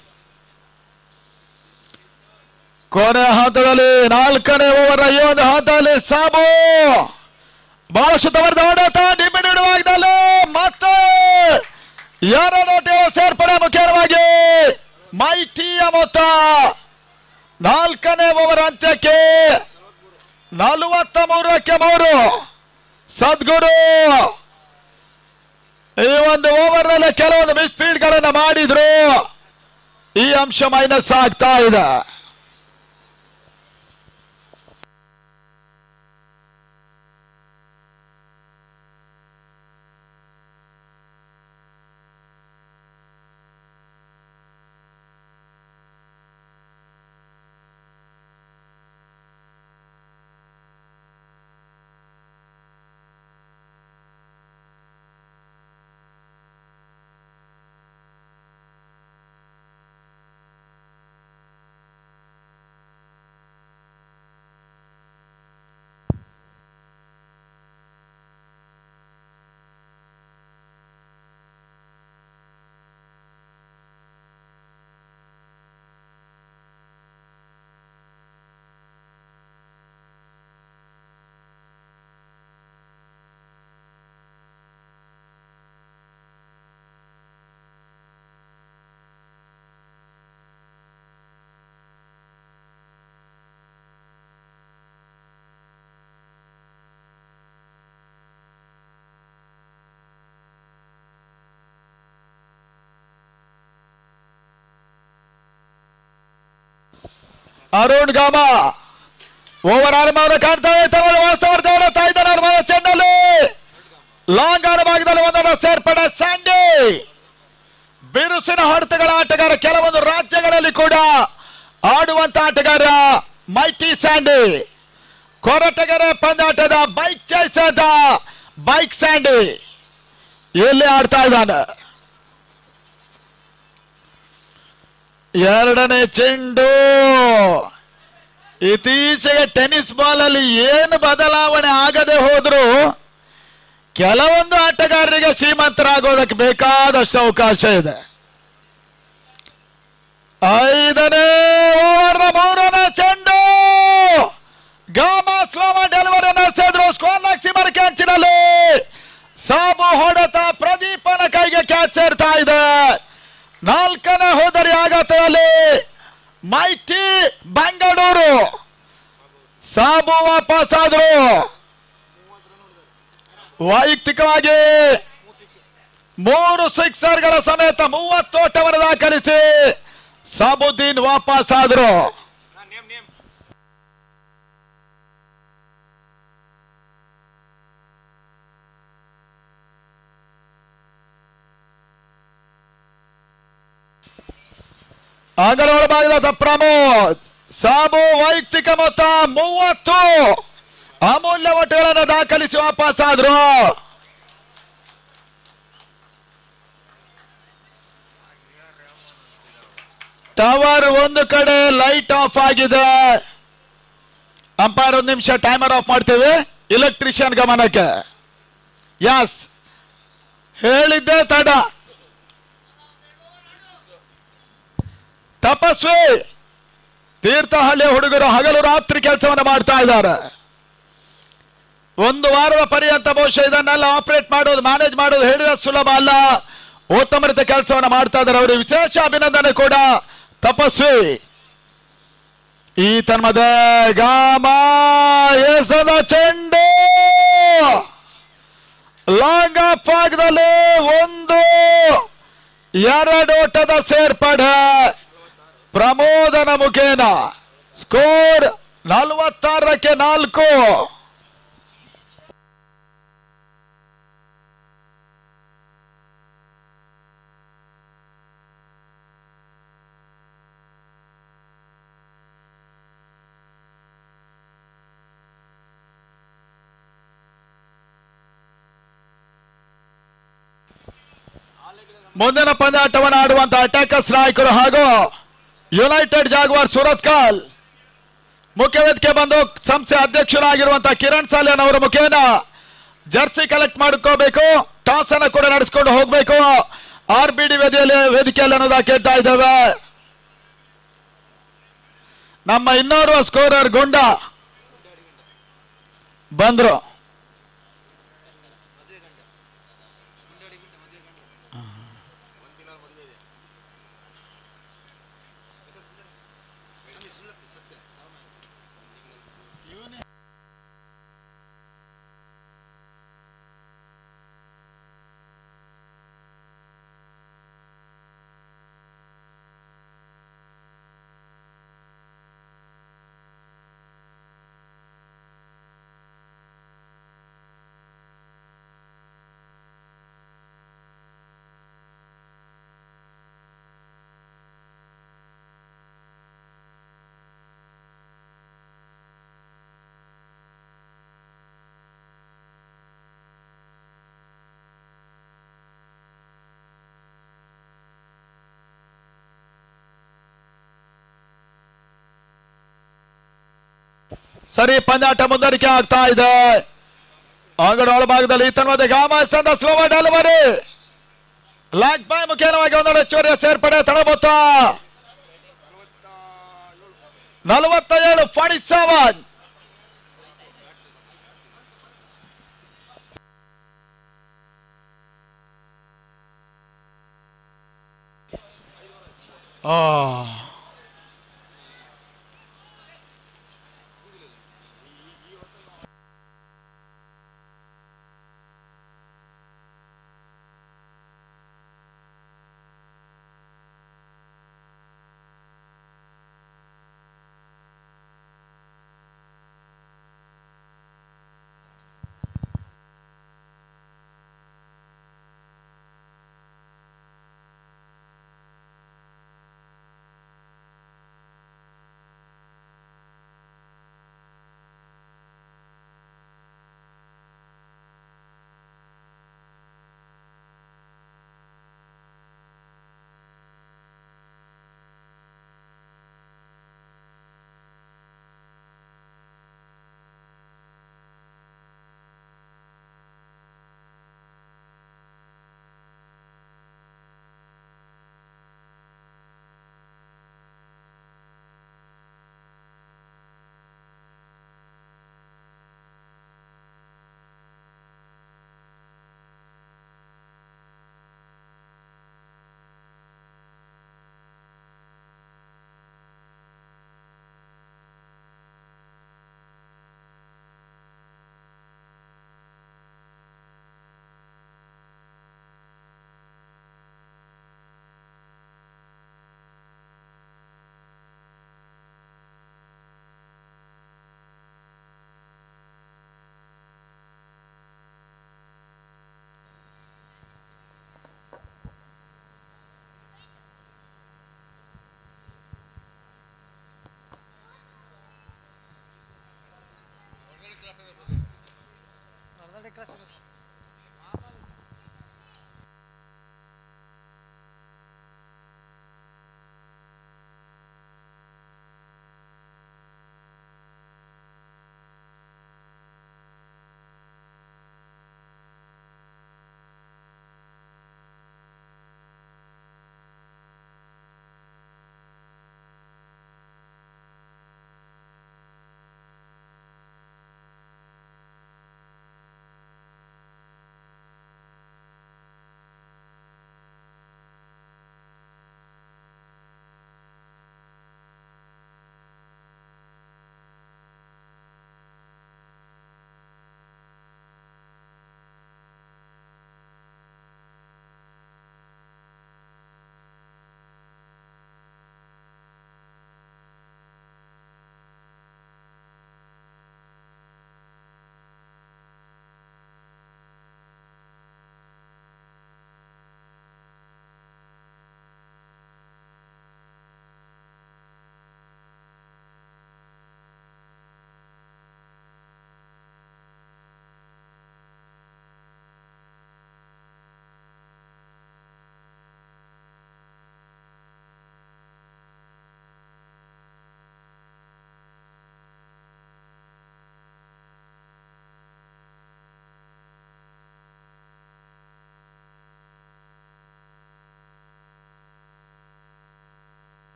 ಕೊನೆ ಹಂತದಲ್ಲಿ 4ನೇ ಓವರ್ ಈ ಒಂದು ಹಂತದಲ್ಲಿ ಸಾಬು ಬಹಳಷ್ಟು ತವರದ ಹೊಡೆತ ಡಿಮಿಡಿಡುವಾಗದಲ್ಲಿ ಮತ್ತೆ 2 ಓಟಗಳ ಸೇರ್ಪಡೆ. ಮುಖ್ಯವಾಗಿ ಮೈಟಿಯ ಮೊತ್ತ 4ನೇ ಓವರ್ ಅಂತ್ಯಕ್ಕೆ 43ಕ್ಕೆ 3. ಸದ್ಗುರು ಈ ಒಂದು ಓವರ್ ನಲ್ಲಿ ಕೆಲವೊಂದು ಮಿಸ್ ಫೀಲ್ಡ್ ಗಳನ್ನ ಮಾಡಿದ್ರು. ಈ ಅಂಶ ಮೈನಸ್ ಆಗ್ತಾ ಇದೆ. ಅರುಣ್ ಗಾಮ ಓವರ್ ಆರಂಭವನ್ನು ಕಾಣ್ತಾ ಇದ್ದಾರೆ. ಚೆಂಡಲ್ಲಿ ಲಾಂಗ್ ಆರ್ ಭಾಗದಲ್ಲಿ 1 ಸೇರ್ಪಡೆ ಸ್ಯಾಂಡಿ. ಬಿರುಸಿನ ಹೊಡೆತಗಳ ಆಟಗಾರ, ಕೆಲವೊಂದು ರಾಜ್ಯಗಳಲ್ಲಿ ಕೂಡ ಆಡುವಂತ ಆಟಗಾರ ಮೈಟಿ ಸ್ಯಾಂಡಿ. ಕೊರಟಗೆರೆ ಪಂದ್ಯಾಟದ ಬೈಕ್ ಚೈಸದ ಬೈಕ್ ಸ್ಯಾಂಡಿ ಇಲ್ಲಿ ಆಡ್ತಾ ಇದ್ದಾನೆ. 2ನೇ ಚೆಂಡು. ಇತ್ತೀಚೆಗೆ ಟೆನ್ನಿಸ್ ಬಾಲ್ ಅಲ್ಲಿ ಏನು ಬದಲಾವಣೆ ಆಗದೆ ಹೋದ್ರು ಕೆಲವೊಂದು ಆಟಗಾರರಿಗೆ ಶ್ರೀಮಂತರಾಗೋದಕ್ಕೆ ಬೇಕಾದಷ್ಟು ಅವಕಾಶ ಇದೆ. 5ನೇ ಓವರ್ 3ನೇ ಚೆಂಡು. ಗಾಮ ಸಾಬು ಹೊಡೆತ ಪ್ರದೀಪನ ಕೈಗೆ ಕ್ಯಾಚ್ ಸೇರ್ತಾ ಇದೆ. 4ನೇ ಹೋದರಿ ಆಗತ್ತಲ್ಲಿ ಮೈಟಿ ಬೆಂಗಳೂರು. ಸಾಬು ವಾಪಸ್ ಆದ್ರು. ವೈಯಕ್ತಿಕವಾಗಿ 3 ಸಿಕ್ಸರ್ಗಳ ಸಮೇತ 30 ಓಟವನ್ನು ದಾಖಲಿಸಿ ಸಾಬುದ್ದೀನ್ ವಾಪಸ್ ಆದ್ರು. ಅಂಗಡ ಒಳಭಾಗದ ಪ್ರಮೋದ್. ಸಾಬು ವೈಯಕ್ತಿಕ ಮೊತ್ತ 30 ಅಮೂಲ್ಯ ಓಟಗಳನ್ನು ದಾಖಲಿಸಿ ವಾಪಸ್ ಆದ್ರು. ಟವರ್ ಒಂದು ಕಡೆ ಲೈಟ್ ಆಫ್ ಆಗಿದೆ. ಅಂಪೈರ್ 1 ನಿಮಿಷ ಟೈಮರ್ ಆಫ್ ಮಾಡ್ತೇವೆ ಇಲೆಕ್ಟ್ರಿಷಿಯನ್ ಗಮನಕ್ಕೆ. ಯಸ್, ಹೇಳಿದ್ದೆ ತಡ. ತಪಸ್ವಿ ತೀರ್ಥಹಳ್ಳಿ ಹುಡುಗರು ಹಗಲು ರಾತ್ರಿ ಕೆಲಸವನ್ನು ಮಾಡ್ತಾ ಇದ್ದಾರೆ. 1 ವಾರದ ಪರ್ಯಂತ ಬಹುಶಃ ಇದನ್ನೆಲ್ಲ ಆಪರೇಟ್ ಮಾಡೋದು, ಮ್ಯಾನೇಜ್ ಮಾಡೋದು ಹೇಳಿದ ಸುಲಭ ಅಲ್ಲ. ಉತ್ತಮ ರೀತಿಯ ಕೆಲಸವನ್ನು ಮಾಡ್ತಾ ಇದ್ದಾರೆ. ಅವರಿಗೆ ವಿಶೇಷ ಅಭಿನಂದನೆ ಕೂಡ ತಪಸ್ವಿ. ಈ ತನ್ಮದ ಗಾಮ ಎಸದ ಚೆಂಡು ಲಾಂಗ್ ಆಫ್ ಆಗದಲ್ಲಿ 1-2 ಓಟದ ಸೇರ್ಪಡೆ ಪ್ರಮೋದನ ಮುಖೇನ. ಸ್ಕೋರ್ 46ಕ್ಕೆ 4. ಮುಂದಿನ ಪಂದ್ಯಾಟವನ್ನು ಆಡುವಂತಹ ಅಟ್ಯಾಕರ್ಸ್ ನಾಯಕರು ಹಾಗೂ ಯುನೈಟೆಡ್ ಜಾಗ್ವಾರ್ ಸುರತ್ಕಲ್ ಮುಖ್ಯ ವೇದಿಕೆ ಬಂದು ಸಂಸ್ಥೆ ಅಧ್ಯಕ್ಷರಾಗಿರುವಂತಹ ಕಿರಣ್ ಸಾಲಿಯನ್ ಅವರ ಮುಖೇನ ಜರ್ಸಿ ಕಲೆಕ್ಟ್ ಮಾಡ್ಕೋಬೇಕು. ಟಾಸ್ ಅನ್ನು ಕೂಡ ನಡೆಸಿಕೊಂಡು ಹೋಗಬೇಕು. RBD ವೇದಿಕೆಯಲ್ಲಿ ಅನ್ನೋದ ಕೇಳ್ತಾ ಇದ್ದೇವೆ. ನಮ್ಮ ಇನ್ನೋರ್ವ ಸ್ಕೋರರ್ ಗುಂಡ ಬಂದ್ರು. ಸರಿ, ಪಂದ್ಯಾಟ ಮುಂದುವರಿಕೆ ಆಗ್ತಾ ಇದೆ. ಅಂಗಡ ಒಳಭಾಗದಲ್ಲಿ ತನ್ಮದೆ ಗಾಮಸ್ಥಾನದ ಸ್ಲೋವ ಡೆಲಿವರಿ ಲಾಕ್ ಬಾಯ್ ಮುಖೇನವಾಗಿ 1 ಹೆಚ್ಚುವರಿಯ ಸೇರ್ಪಡೆ. ತಳಬೊತ್ತ 47-47.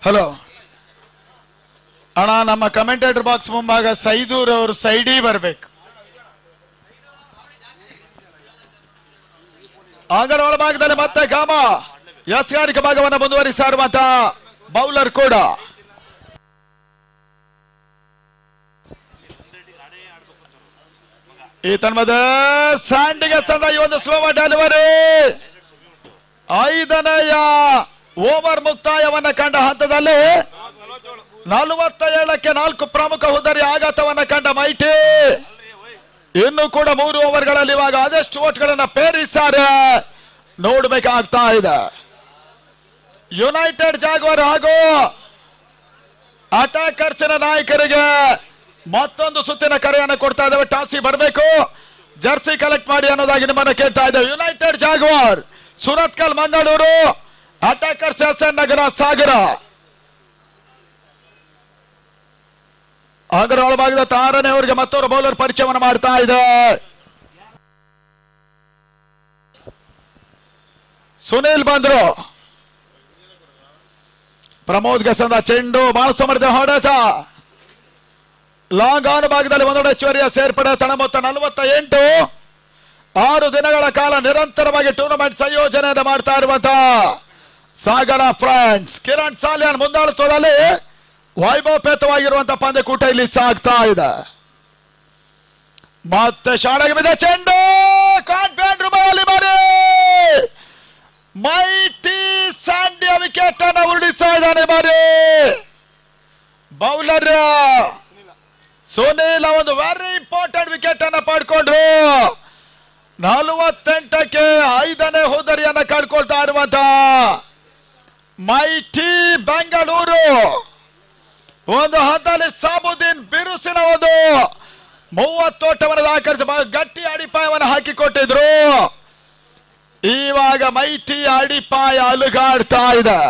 ಹಲೋ ಅಣ್ಣ, ನಮ್ಮ ಕಮೆಂಟೇಟರ್ ಬಾಕ್ಸ್ ಮುಂಭಾಗ ಸೈದೂರ್ ಅವರು ಸೈಡಿ ಬರ್ಬೇಕು. ಅಂಗಡ ಒಳಭಾಗದಲ್ಲಿ ಮತ್ತೆ ಗಾಮ ಯಸ್ಗಾರಿಕ ಭಾಗವನ್ನು ಮುಂದುವರಿಸಿರುವಂತ ಬೌಲರ್ ಕೂಡ ಈ ತನ್ಮದ ಸ್ಯಾಂಡಿಗೆ ತಂದ ಈ ಒಂದು ಸ್ಲೋ ಡೆಲಿವರಿ 5ನೇಯ ಓವರ್ ಮುಕ್ತಾಯವನ್ನ ಕಂಡ ಹಂತದಲ್ಲಿ 47ಕ್ಕೆ 4 ಪ್ರಮುಖ ಹುದ್ದರಿ ಆಘಾತವನ್ನ ಕಂಡ ಮೈಟಿ ಇನ್ನು ಕೂಡ 3 ಓವರ್ಗಳಲ್ಲಿ ಇವಾಗ ಅದೆಷ್ಟು ಓಟ್ಗಳನ್ನ ಪೇರಿದ್ದಾರೆ ನೋಡ್ಬೇಕಾಗ್ತಾ ಇದೆ. ಯುನೈಟೆಡ್ ಜಾಗ್ವಾರ್ ಹಾಗೂ ಅಟ್ಯಾಕರ್ಸಿನ ನಾಯಕರಿಗೆ ಮತ್ತೊಂದು ಸುತ್ತಿನ ಕರೆಯನ್ನು ಕೊಡ್ತಾ ಇದ್ದೇವೆ. ಟಾಸಿ ಬರಬೇಕು, ಜರ್ಸಿ ಕಲೆಕ್ಟ್ ಮಾಡಿ ಅನ್ನೋದಾಗಿ ನಿಮ್ಮನ್ನ ಕೇಳ್ತಾ ಇದ್ದೇವೆ. United Jaguar Surathkal Mangaluru, attackers SN ನಗರ ಸಾಗರ. ಅದರ ಒಳಭಾಗದ 6ನೇ ಅವರಿಗೆ ಮತ್ತೊಬ್ಬರು ಬೌಲರ್ ಪರಿಚಯವನ್ನು ಮಾಡ್ತಾ ಇದೆ. ಸುನೀಲ್ ಬಂದ್ರು. ಪ್ರಮೋದ್ ಗಸಂದ ಚೆಂಡು ಬಹಳ ಸಮರ್ಥ ಹೊಡೆತ. ಲಾಂಗ್ ಆನ್ ಭಾಗದಲ್ಲಿ ಒಂದೊಡೆ ಹೆಚ್ಚುವರಿಯ ಸೇರ್ಪಡೆ. ತಣ ಮೊತ್ತ 48. 6 ದಿನಗಳ ಕಾಲ ನಿರಂತರವಾಗಿ ಟೂರ್ನಮೆಂಟ್ ಸಂಯೋಜನೆ ಮಾಡ್ತಾ ಇರುವಂತಹ ಸಾಗರ ಫ್ರೆಂಡ್ಸ್. ಕಿರಣ್ ಸಾಲ್ಯಾನ್ ಮುಂದಾಳತ್ವದಲ್ಲಿ ವೈಭವಪೇತವಾಗಿರುವಂತಹ ಪಂದ್ಯಕೂಟ ಇಲ್ಲಿ ಸಾಗ್ತಾ ಇದೆ. ಮತ್ತೆ ಶಾಣೆಗೆ ಬಿದ್ದ ಚೆಂಡು ಕಾನ್ಫಿಡೆಂಟ್ ರೂಪದಲ್ಲಿ ಮಾಡಿ ಮೈಟಿ ಸ್ಯಾಂಡಿಯ ವಿಕೆಟ್ ಅನ್ನು ಉರುಳಿಸ್ತಾ ಇದ್ದಾನೆ. ಬಾರಿ ಬೌಲರ್ ಸುನೀಲ್ ಒಂದು ವೆರಿ ಇಂಪಾರ್ಟೆಂಟ್ ವಿಕೆಟ್ ಅನ್ನು ಪಡ್ಕೊಂಡ್ರು. 48ಕ್ಕೆ 5ನೇ ಹೋದರಿಯನ್ನ ಕಳ್ಕೊಳ್ತಾ ಇರುವಂತ ಮೈಟಿ ಬೆಂಗಳೂರು ಒಂದು ಹಂತದಲ್ಲಿ ಸಾಬುದ್ದೀನ್ ಬಿರುಸಿನ ಒಂದು 30 ಓಟವನ್ನು ದಾಖಲಿಸಿ ಗಟ್ಟಿ ಅಡಿಪಾಯವನ್ನು ಹಾಕಿಕೊಟ್ಟಿದ್ರು. ಇವಾಗ ಮೈಟಿ ಅಡಿಪಾಯ ಅಲುಗಾಡ್ತಾ ಇದೆ.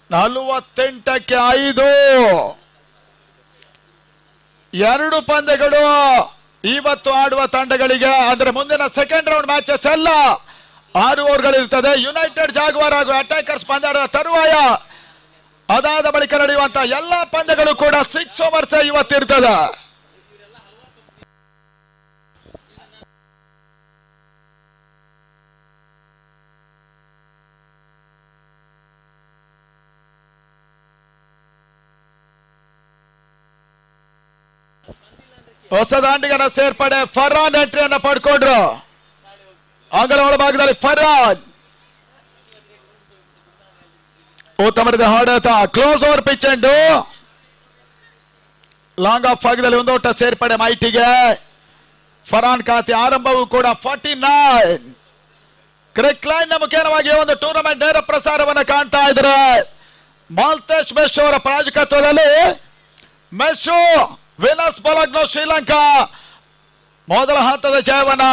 48ಕ್ಕೆ 5. 2 ಪಂದ್ಯಗಳು ಇವತ್ತು ಆಡುವ ತಂಡಗಳಿಗೆ, ಅಂದ್ರೆ ಮುಂದಿನ ಸೆಕೆಂಡ್ ರೌಂಡ್ ಮ್ಯಾಚಸ್ ಎಲ್ಲ 6 ಓವರ್ಗಳಿರ್ತದೆ. ಯುನೈಟೆಡ್ ಜಾಗ್ವಾರ್ ಹಾಗೂ ಅಟ್ಯಾಕರ್ಸ್ ಪಂದ್ಯದ ತರುವಾಯ ಅದಾದ ಬಳಿಕ ನಡೆಯುವಂತಹ ಎಲ್ಲಾ ಪಂದ್ಯಗಳು ಕೂಡ 6 ಓವರ್ಸ್ ಇವತ್ತಿರ್ತದೆ. ಹೊಸ ದಾಂಡಿಗನ ಸೇರ್ಪಡೆ. ಫರ್ಹಾನ್ ಎಂಟ್ರಿಯನ್ನ ಪಡ್ಕೊಂಡ್ರು. ಅಂಗಲ ಒಳಭಾಗದಲ್ಲಿ ಫರ್ಹಾನ್ ಉತ್ತಮದ ಹೊಡೆತ. Close over pitch and long of ಭಾಗದಲ್ಲಿ ಒಂದು ಓಟ ಸೇರ್ಪಡೆ ಮೈಟಿಗೆ. ಫರ್ಹಾನ್ ಖಾತೆ ಆರಂಭವೂ ಕೂಡ 49. ಕ್ರಿಕ್ ಲೈನ್ ನ ಮುಖೇನವಾಗಿ ಒಂದು ಟೂರ್ನಮೆಂಟ್ ನೇರ ಪ್ರಸಾರವನ್ನು ಕಾಣ್ತಾ ಇದ್ದಾರೆ. ಮಾಲ್ತೇಶ್ ಮೆಶ್ ಅವರ ಪ್ರಾಯೋಜಕತ್ವದಲ್ಲಿ ಮೆಶು ವಿನಸ್ ಬಲಗ್ನೋ ಶ್ರೀಲಂಕಾ ಮೊದಲ ಹಂತದ ಜಯವನ್ನ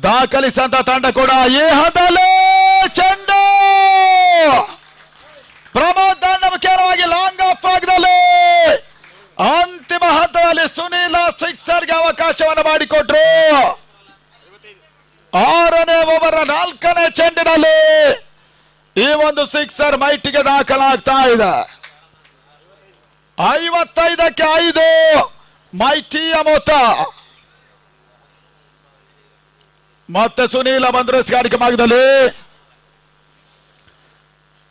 ದಾಖಲಿಸಿದಂತ ತಂಡ ಕೂಡ ಈ ಹಂತದಲ್ಲಿ ಚೆಂಡು ಪ್ರಮೋದ್ ದಂಡ ಮುಖ್ಯವಾಗಿ ಲಾಂಗ್ ಆಫ್ ಭಾಗದಲ್ಲಿ ಅಂತಿಮ ಹಂತದಲ್ಲಿ ಸುನೀಲ ಸಿಕ್ಸರ್ಗೆ ಅವಕಾಶವನ್ನು ಮಾಡಿಕೊಟ್ರು. 6ನೇ ಓವರ್ 4ನೇ ಚೆಂಡಿನಲ್ಲಿ ಈ ಒಂದು ಸಿಕ್ಸರ್ ಮೈಟಿಗೆ ದಾಖಲಾಗ್ತಾ ಇದೆ. 55ಕ್ಕೆ 5 ಮೈಟಿಯ ಮೊತ್ತ. ಮತ್ತೆ ಸುನೀಲ ಬಂದ್ರು ಸ್ಗಾರಿಕೆ ಭಾಗದಲ್ಲಿ.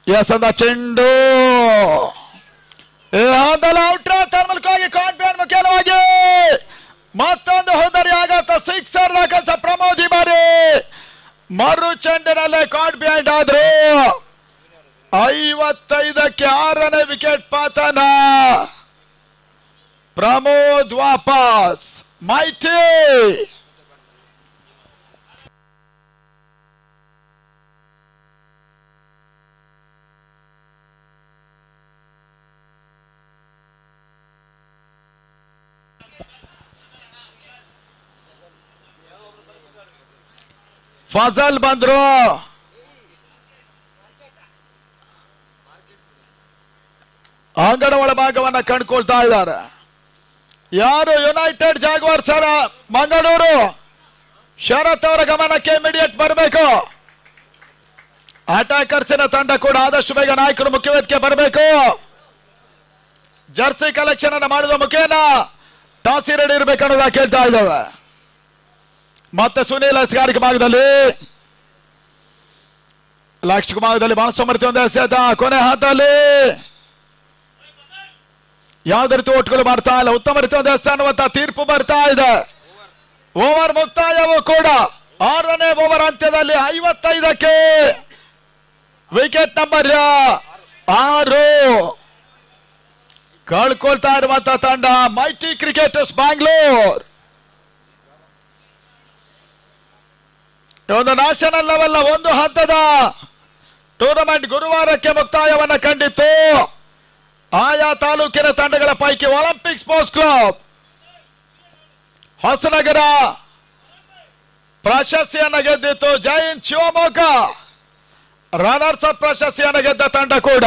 ಎಸಂದ ಚೆಂಡು ಔಟ್ರ ತನ್ಮೂಲಕವಾಗಿ ಕಾನ್ಫಿಡೆಂಟ್ ಮುಖ್ಯವಾಗಿ ಮತ್ತೊಂದು ಹೋದರಿ ಆಗತ್ತ. ಸಿಕ್ಸರ್ ಕೆಲಸ ಪ್ರಮೋದಿ ಬಾರಿ ಮರು ಚೆಂಡಿನಲ್ಲೇ ಕಾನ್ಫಿಡೆಂಟ್ ಆದ್ರು. 55ಕ್ಕೆ 6ನೇ ವಿಕೆಟ್ ಪತನ. ಪ್ರಮೋದ್ ವಾಪಸ್ ಮೈಟಿ. ಫಜಲ್ ಬಂದ್ರು. ಅಂಗಡ ಒಳಭಾಗವನ್ನ ಕಂಡುಕೊಳ್ತಾ ಇದ್ದಾರೆ. ಯಾರು ಯುನೈಟೆಡ್ ಜಾಗ್ವಾರ್ ಸರ ಮಂಗಳೂರು ಶರತ್ ಅವರ ಗಮನಕ್ಕೆ ಇಮಿಡಿಯೇಟ್ ಬರಬೇಕು. ಅಟ್ಯಾಕರ್ಸಿನ ತಂಡ ಕೂಡ ಆದಷ್ಟು ಬೇಗ ನಾಯಕರು ಮುಖ್ಯ ವೇದಿಕೆ ಬರಬೇಕು. ಜರ್ಸಿ ಕಲೆಕ್ಷನ್ ಅನ್ನು ಮಾಡುವ ಮುಖೇನ ಟಾಸಿ ರೆಡಿ ಇರಬೇಕು ಅನ್ನೋದ ಕೇಳ್ತಾ ಇದ್ದೇವೆ. ಮತ್ತೆ ಸುನೀಲ್ ಸ್ಗಾರಿಕೆ ಭಾಗದಲ್ಲಿ ಲಾಸ್ಟ್ ಭಾಗದಲ್ಲಿ ಬಹಳ ಸಮರ್ಥ್ಯ ಒಂದು ಎಸೆತ. ಕೊನೆ ಹಂತದಲ್ಲಿ ಯಾವುದೇ ರೀತಿ ಓಟ್ಗಳು ಮಾಡ್ತಾ ಇಲ್ಲ. ಉತ್ತಮ ರೀತಿ ಒಂದು ಎಸೆ ಅನ್ನುವಂತ ತೀರ್ಪು ಬರ್ತಾ ಇದೆ. ಓವರ್ ಮುಕ್ತಾಯವೂ ಕೂಡ 6ನೇ ಓವರ್ ಅಂತ್ಯದಲ್ಲಿ 55ಕ್ಕೆ ವಿಕೆಟ್ ನಂಬರ್ 6 ಕಳ್ಕೊಳ್ತಾ ಇರುವಂತಹ ತಂಡ ಮೈಟಿ ಕ್ರಿಕೆಟರ್ಸ್ ಬ್ಯಾಂಗ್ಳೂರ್. ಒಂದು ನ್ಯಾಷನಲ್ ಲೆವೆಲ್ ಒಂದು ಹಂತದ ಟೂರ್ನಮೆಂಟ್ ಗುರುವಾರಕ್ಕೆ ಮುಕ್ತಾಯವನ್ನ ಕಂಡಿತ್ತು. ಆಯಾ ತಾಲೂಕಿನ ತಂಡಗಳ ಪೈಕಿ ಒಲಿಂಪಿಕ್ ಸ್ಪೋರ್ಟ್ಸ್ ಕ್ಲಬ್ ಹೊಸನಗರ ಪ್ರಶಸ್ತಿಯನ್ನು ಗೆದ್ದಿತ್ತು. ಜೈನ್ ಶಿವಮೊಗ್ಗ ರನ್ನರ್ಸ್ ಅಪ್ ಪ್ರಶಸ್ತಿಯನ್ನು ಗೆದ್ದ ತಂಡ ಕೂಡ.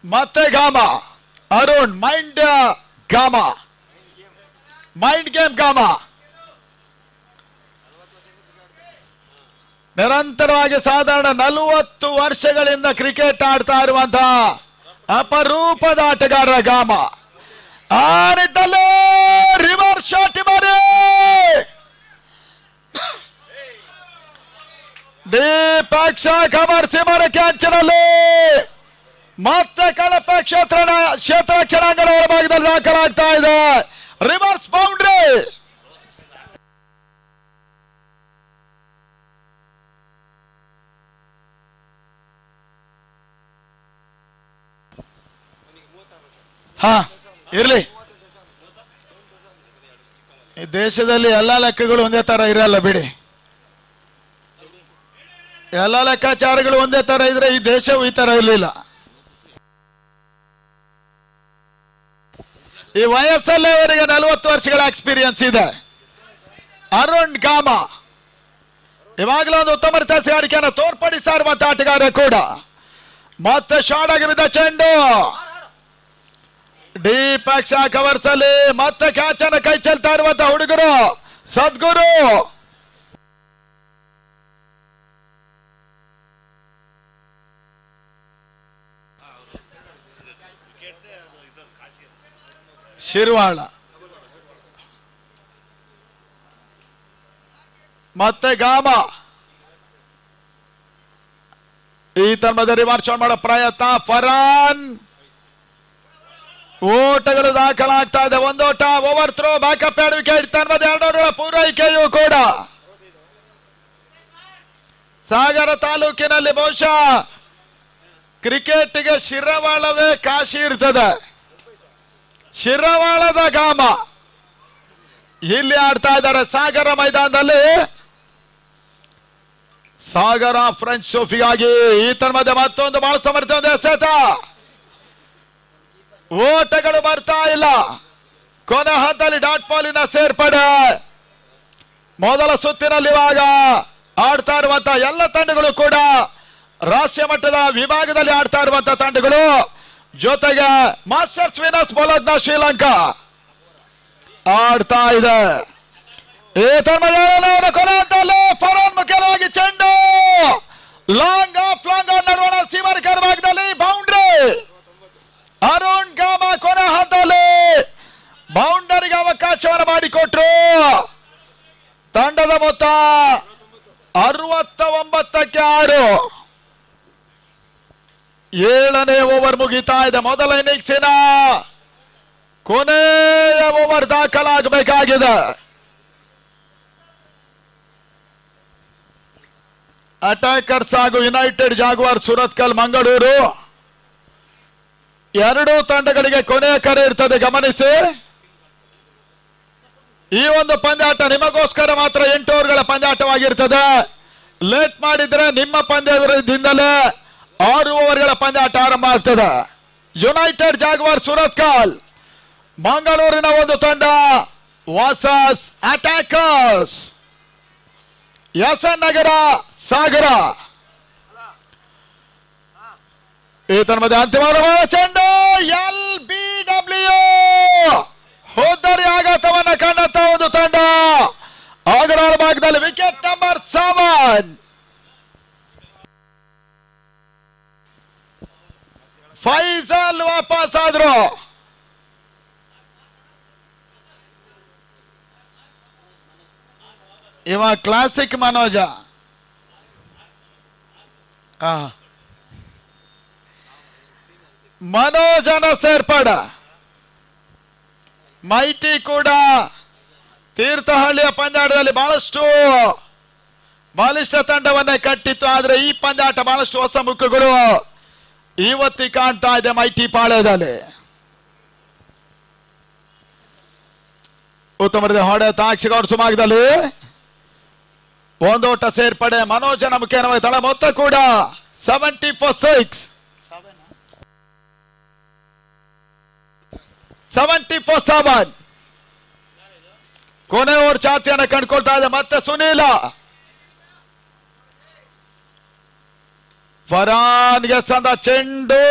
ಮತ್ತೆ ಗಾಮ ಅರುಣ್ ಮೈಂಡ್ ಗೇಮ್ ಗಾಮ ನಿರಂತರವಾಗಿ ಸಾಧಾರಣ 40 ವರ್ಷಗಳಿಂದ ಕ್ರಿಕೆಟ್ ಆಡ್ತಾ ಇರುವಂತಹ ಅಪರೂಪದ ಆಟಗಾರ ಗಾಮ. ಆ ನಿಟ್ಟಲ್ಲಿ ರಿವರ್ಸ್ ಶಾಟ್ ಮಾಡಿ ದೀಪಕ್ಷ ಕಮರ್ಸಿ ಮರಕ್ಕೆ ಅಂಚಿನಲ್ಲಿ ಮತ್ತೆ ಕಳಪೆ ಕ್ಷೇತ್ರ ಕ್ಷಣಾಂಗಣ ಒಳಭಾಗದಲ್ಲಿ ದಾಖಲಾಗ್ತಾ ಇದೆ. Reverse boundary. ಹಾ ಇರ್ಲಿ, ಈ ದೇಶದಲ್ಲಿ ಎಲ್ಲಾ ಲೆಕ್ಕಗಳು ಒಂದೇ ತರ ಇರಲ್ಲ ಬಿಡಿ. ಎಲ್ಲ ಲೆಕ್ಕಾಚಾರಗಳು ಒಂದೇ ತರ ಇದ್ರೆ ಈ ದೇಶವು ಈ ತರ ಇರಲಿಲ್ಲ. ಈ ವಯಸ್ಸಲ್ಲೇ ಅವರಿಗೆ 40 ವರ್ಷಗಳ ಎಕ್ಸ್ಪೀರಿಯನ್ಸ್ ಇದೆ. ಅರುಣ್ ಗಾಮ ಇವಾಗಲೂ ಒಂದು ಉತ್ತಮ ತಯಾರಿಕೆಯನ್ನು ತೋರ್ಪಡಿಸ್ತಾ ಇರುವಂತಹ ಆಟಗಾರ ಕೂಡ. ಮತ್ತೆ ಶಾರ್ಟ್ ಆಗಿ ಬಿದ್ದ ಚೆಂಡು ಡೀಪ್ ಅಕ್ಷ ಕವರ್ಸ್ ಅಲ್ಲಿ ಮತ್ತೆ ಕ್ಯಾಚ್ ಅನ್ನು ಕೈ ಚೆಲ್ತಾ ಇರುವಂತಹ ಹುಡುಗರು ಸದ್ಗುರು. ಶಿರ್ವಾಳ ಮತ್ತೆ ಗಾಮ ಈ ತನ್ಮದ ರಿವರ್ಸ್ ಮಾಡೋ ಪ್ರಯತ್ನ. ಫರಾನ್ ಓಟಗಳು ದಾಖಲಾಗ್ತಾ ಇದೆ. ಒಂದೋಟ ಓವರ್ ಥ್ರೋ ಬ್ಯಾಕಪ್ 2 ವಿಕೆಟ್. ತನ್ಮದ 2 ಓಟಗಳ ಪೂರೈಕೆಯೂ ಕೂಡ. ಸಾಗರ ತಾಲೂಕಿನಲ್ಲಿ ಬಹುಶಃ ಕ್ರಿಕೆಟ್ಗೆ ಶಿರವಾಳವೇ ಕಾಶಿ ಇರ್ತದೆ. ಶಿರವಾಳದ ಗಾಮ ಇಲ್ಲಿ ಆಡ್ತಾ ಇದ್ದಾರೆ ಸಾಗರ ಮೈದಾನದಲ್ಲಿ. ಸಾಗರ ಫ್ರೆಂಚ್ ಸೋಫಿಗಾಗಿ ಈ ತನ್ಮಧ್ಯೆ ಮತ್ತೊಂದು ಬಹಳ ಸಮರ್ಥ ಎಸೆತ. ಓಟಗಳು ಬರ್ತಾ ಇಲ್ಲ. ಕೊನೆ ಹಂತದಲ್ಲಿ ಡಾಟ್ ಬಾಲಿನ ಸೇರ್ಪಡೆ. ಮೊದಲ ಸುತ್ತಿನಲ್ಲಿ ಇವಾಗ ಆಡ್ತಾ ಇರುವಂತಹ ಎಲ್ಲ ತಂಡಗಳು ಕೂಡ ರಾಷ್ಟ್ರೀಯ ಮಟ್ಟದ ವಿಭಾಗದಲ್ಲಿ ಆಡ್ತಾ ಇರುವಂತಹ ತಂಡಗಳು. ಜೊತೆಗೆ ಮಾಸ್ಟರ್ಸ್ ವಿನರ್ಸ್ ಬೋಲರ್ನ ಶ್ರೀಲಂಕಾ ಆಡ್ತಾ ಇದೆ. ಈ ತನ್ಮಧ್ಯೆ ಕೊನೆ ಹಂತದಲ್ಲಿ ಫರಾನ್ ಮುಖ್ಯವಾಗಿ ಚೆಂಡು ಲಾಂಗ್ ಆಫ್ ನಿರ್ವಹಣಾ ಸೀಮಾರೇಖೆ ಭಾಗದಲ್ಲಿ ಬೌಂಡ್ರಿ. ಅರುಣ್ ಗಾಮ ಕೊನೆ ಹಂತದಲ್ಲಿ ಬೌಂಡರಿಗೆ ಅವಕಾಶವನ್ನು ಮಾಡಿಕೊಟ್ರು. ತಂಡದ ಮೊತ್ತ 69ಕ್ಕೆ 6. 7ನೇ ಓವರ್ ಮುಗಿತಾ ಇದೆ. ಮೊದಲ ಇನ್ನಿಂಗ್ಸಿನ ಕೊನೆಯ ಓವರ್ ದಾಖಲಾಗಬೇಕಾಗಿದೆ. ಅಟ್ಯಾಕರ್ಸ್ ಹಾಗೂ ಯುನೈಟೆಡ್ ಜಾಗುವಾರ್ ಸುರತ್ಕಲ್ ಮಂಗಳೂರು ಎರಡೂ ತಂಡಗಳಿಗೆ ಕೊನೆಯ ಕರೆ ಇರ್ತದೆ. ಗಮನಿಸಿ, ಈ ಒಂದು ಪಂದ್ಯಾಟ ನಿಮಗೋಸ್ಕರ ಮಾತ್ರ 8 ಓವರ್ಗಳ ಪಂದ್ಯಾಟವಾಗಿರ್ತದೆ. ಲೇಟ್ ಮಾಡಿದ್ರೆ ನಿಮ್ಮ ಪಂದ್ಯದಿಂದಲೇ 6 ಓವರ್ಗಳ ಪಂದ್ಯಾಟ ಆರಂಭ ಆಗ್ತದೆ. ಯುನೈಟೆಡ್ ಜಾಗುವಾರ್ ಸುರತ್ಕಲ್ ಮಂಗಳೂರಿನ ಒಂದು ತಂಡ ವಾಸಸ್ ಅಟ್ಯಾಕರ್ಸ್ ಎಸ್ಎನ್ ನಗರ ಸಾಗರ. ಈ ತನ್ಮಧ್ಯೆ ಅಂತಿಮ ಚೆಂಡು LBW ಹೋದರಿ ಆಘಾತವನ್ನ ಕಂಡಂತ ಒಂದು ತಂಡ. ಅಗ್ರವಾಲ್ ಭಾಗದಲ್ಲಿ ವಿಕೆಟ್ ನಂಬರ್ 7. ಫೈಸಲ್ ವಾಪಸ್ ಆದ್ರು. ಇವ ಕ್ಲಾಸಿಕ್ ಮನೋಜ. ಮನೋಜನ ಸೇರ್ಪಡ. ಮೈಟಿ ಕೂಡ ತೀರ್ಥಹಳ್ಳಿಯ ಪಂದ್ಯಾಟದಲ್ಲಿ ಬಹಳಷ್ಟು ಬಲಿಷ್ಠ ತಂಡವನ್ನೇ ಕಟ್ಟಿತ್ತು. ಆದ್ರೆ ಈ ಪಂದ್ಯಾಟ ಬಹಳಷ್ಟು ಹೊಸ ಮುಖಗಳು ಇವತ್ತಿ ಕಾಣ್ತಾ ಇದೆ ಮೈಟಿ ಪಾಳ್ಯದಲ್ಲಿ. ಉತ್ತಮ ಹೊಡೆತ ಅಕ್ಷಗೌಡ ಸುಮಾಗದಲ್ಲಿ ಒಂದು ಓಟ ಸೇರ್ಪಡೆ ಮನೋಜನ ಮುಖೇನವಾಗಿ ತಳ ಮೊತ್ತ ಕೂಡ 74 7 ಕೊನೆ ಓವರ್ ಚಾತಿಯನ್ನು ಕಂಡುಕೊಳ್ತಾ ಇದೆ ಮತ್ತೆ ಸುನೀಲ ಫರಾನ್ಗೆ ಸಂದ ಚೆಂಡು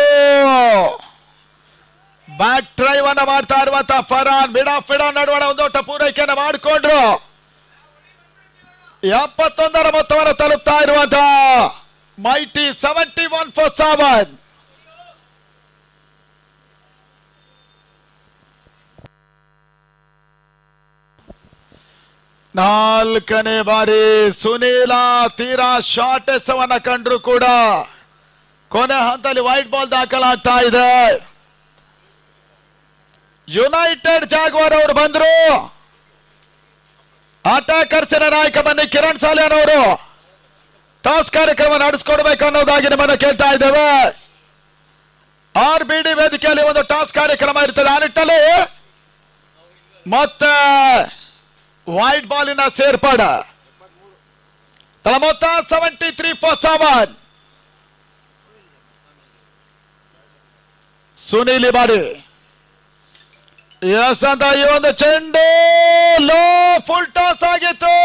ಬ್ಯಾಕ್ ಡ್ರೈವ್ ಅನ್ನ ಮಾಡ್ತಾ ಇರುವಂತ ಫರಾನ್ ಮಿಡ್ ಆಫ್ ನಡುವಣ ಒಂದೋಟ ಪೂರೈಕೆಯನ್ನು ಮಾಡಿಕೊಂಡ್ರು 71 ಮೊತ್ತವನ್ನು ತಲುಪ್ತಾ ಇರುವಂತ ಮೈಟಿ 71 ನಾಲ್ಕನೇ ಬಾರಿ ಸುನೀಲ ತೀರಾ ಶಾರ್ಟ್ ಎಸವನ್ನ ಕಂಡ್ರು ಕೂಡ ಕೊನೆ ಹಂತದಲ್ಲಿ ವೈಟ್ ಬಾಲ್ ದಾಖಲಾಗ್ತಾ ಇದೆ. ಯುನೈಟೆಡ್ ಜಾಗ್ವಾರ್ ಅವರು ಬಂದ್ರು. ಅಟ್ಯಾಕರ್ಸಿನ ನಾಯಕ ಬನ್ನಿ ಕಿರಣ್ ಸಾಲಿಯಾನ್ ಅವರು ಟಾಸ್ ಕಾರ್ಯಕ್ರಮ ನಡೆಸಿಕೊಡ್ಬೇಕು ಅನ್ನೋದಾಗಿ ನಿಮ್ಮನ್ನು ಕೇಳ್ತಾ ಇದ್ದೇವೆ. RBD ವೇದಿಕೆಯಲ್ಲಿ ಒಂದು ಟಾಸ್ ಕಾರ್ಯಕ್ರಮ ಇರ್ತದೆ. ಆ ನಿಟ್ಟಲ್ಲಿ ಮತ್ತೆ ವೈಟ್ ಬಾಲಿನ ಸೇರ್ಪಾಡ ತಳ ಮೊತ್ತ 73 ಸುನೀಲಿ ಬಾಡಿ ಎಸ್ ಅಂತ ಈ ಒಂದು ಚೆಂಡು ಲೋ ಫುಲ್ ಟಾಸ್ ಆಗಿತ್ತು.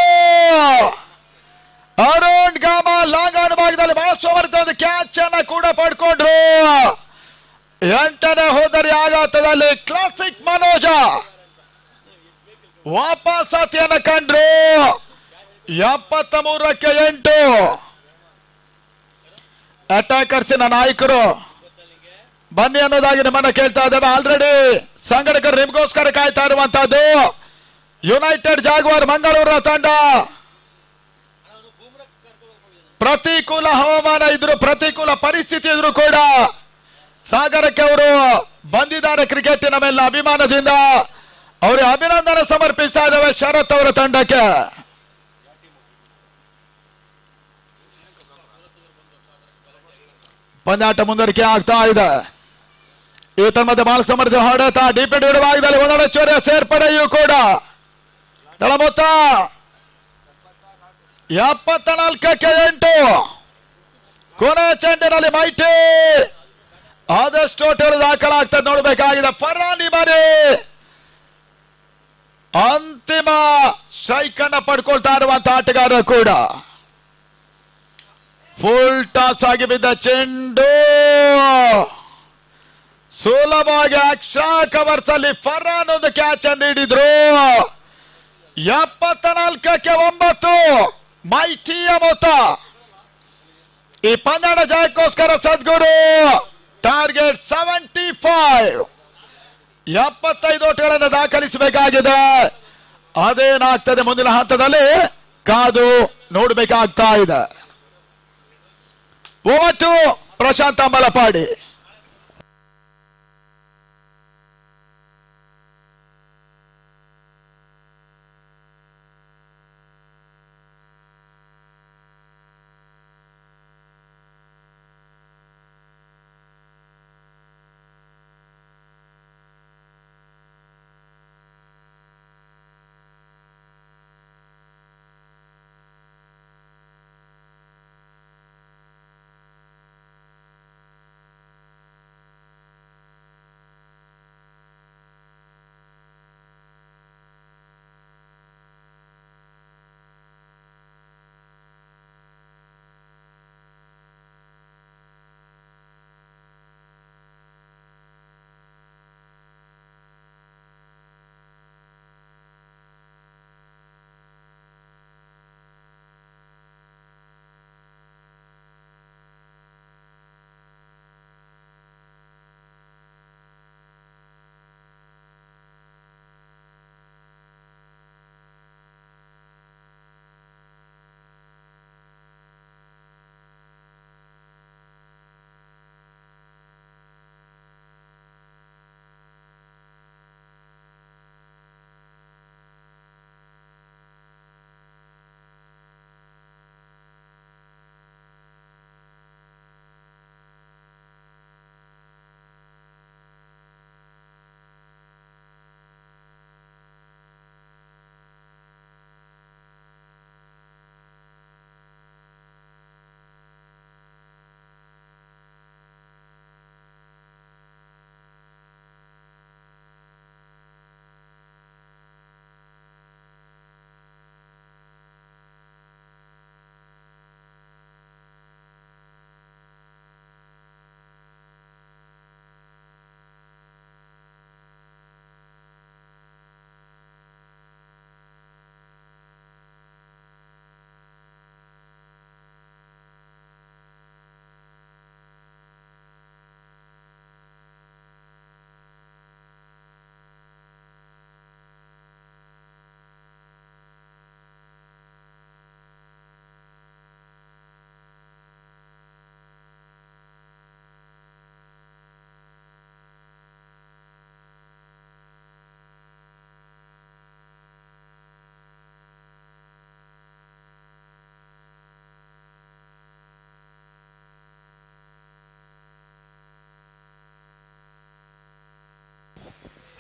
ಅರುಣ್ ಗಾಮ ಲಾಂಗ್ ಆನ್ ಭಾಗದಲ್ಲಿ ಮಾಸೋವರ್ತ ಒಂದು ಕ್ಯಾಚ್ ಅನ್ನ ಕೂಡ ಪಡ್ಕೊಂಡ್ರು. 8ನೇ ಹೋದರಿ ಆಘಾತದಲ್ಲಿ ಕ್ಲಾಸಿಕ್ ಮನೋಜ ವಾಪಸ್ ಸಾಥಿಯನ್ನ ಕಂಡ್ರು. 73ಕ್ಕೆ 8 ಅಟ್ಯಾಕರ್ಸಿನ ನಾಯಕರು ಬನ್ನಿ ಅನ್ನೋದಾಗಿ ನಿಮ್ಮನ್ನ ಕೇಳ್ತಾ ಇದ್ದೇವೆ. ಆಲ್ರೆಡಿ ಸಂಘಟಕರು ನಿಮಗೋಸ್ಕರ ಕಾಯ್ತಾ ಇರುವಂತಹದ್ದು ಯುನೈಟೆಡ್ ಜಾಗ್ವಾರ್ ಮಂಗಳೂರಿನ ತಂಡ. ಪ್ರತಿಕೂಲ ಹವಾಮಾನ ಇದ್ರು, ಪ್ರತಿಕೂಲ ಪರಿಸ್ಥಿತಿ ಇದ್ರು ಕೂಡ ಸಾಗರಕ್ಕೆ ಅವರು ಬಂದಿದ್ದಾರೆ ಕ್ರಿಕೆಟಿನ ಮೇಲೆ ಅಭಿಮಾನದಿಂದ. ಅವರಿಗೆ ಅಭಿನಂದನೆ ಸಮರ್ಪಿಸ್ತಾ ಇದ್ದೇವೆ ಶರತ್ ಅವರ ತಂಡಕ್ಕೆ. ಪಂದ್ಯಾಟ ಮುಂದುವರಿಕೆ ಆಗ್ತಾ ಇದೆ. ಈ ತನ್ಮಧ್ಯೆ ಬಾಲ್ ಸಮರ್ಥ ಹೊಡೆತ ಡಿಪಿ ಭಾಗದಲ್ಲಿ ಒಂದೊಂದು ಚೋರಿಯ ಸೇರ್ಪಡೆಯೂ ಕೂಡ ತಳ ಮೊತ್ತ 74ಕ್ಕೆ 8 ಕೊನೆ ಚೆಂಡಿನಲ್ಲಿ ಮೈಟಿ ಆದಷ್ಟು ಓಟಗಳು ದಾಖಲಾಗ್ತದೆ ನೋಡಬೇಕಾಗಿದೆ. ಫರಾನಿ ಬಾರಿ ಅಂತಿಮ ಸ್ಟ್ರೈಕ್ ಅನ್ನ ಪಡ್ಕೊಳ್ತಾ ಇರುವಂತ ಆಟಗಾರ ಕೂಡ ಫುಲ್ ಟಾಸ್ ಆಗಿ ಬಿದ್ದ ಚೆಂಡು ಸುಲಭವಾಗಿ ಅಕ್ಷಾ ಕವರ್ಸ್ ಅಲ್ಲಿ ಫರಾನ್ ಒಂದು ಕ್ಯಾಚ್ ಅನ್ನು ನೀಡಿದ್ರು. 74ಕ್ಕೆ 9 ಮೈಟಿಯ ಮೊತ್ತ. ಈ ಪಂದ್ಯದ ಜಯಕ್ಕೋಸ್ಕರ ಸದ್ಗುರು ಟಾರ್ಗೆಟ್ 75 75 ಓಟಗಳನ್ನು ದಾಖಲಿಸಬೇಕಾಗಿದೆ. ಅದೇನಾಗ್ತದೆ ಮುಂದಿನ ಹಂತದಲ್ಲಿ ಕಾದು ನೋಡಬೇಕಾಗ್ತಾ ಇದೆ. ಓವರ್ ಪ್ರಶಾಂತ್ ಅಂಬಲಪಾಡಿ.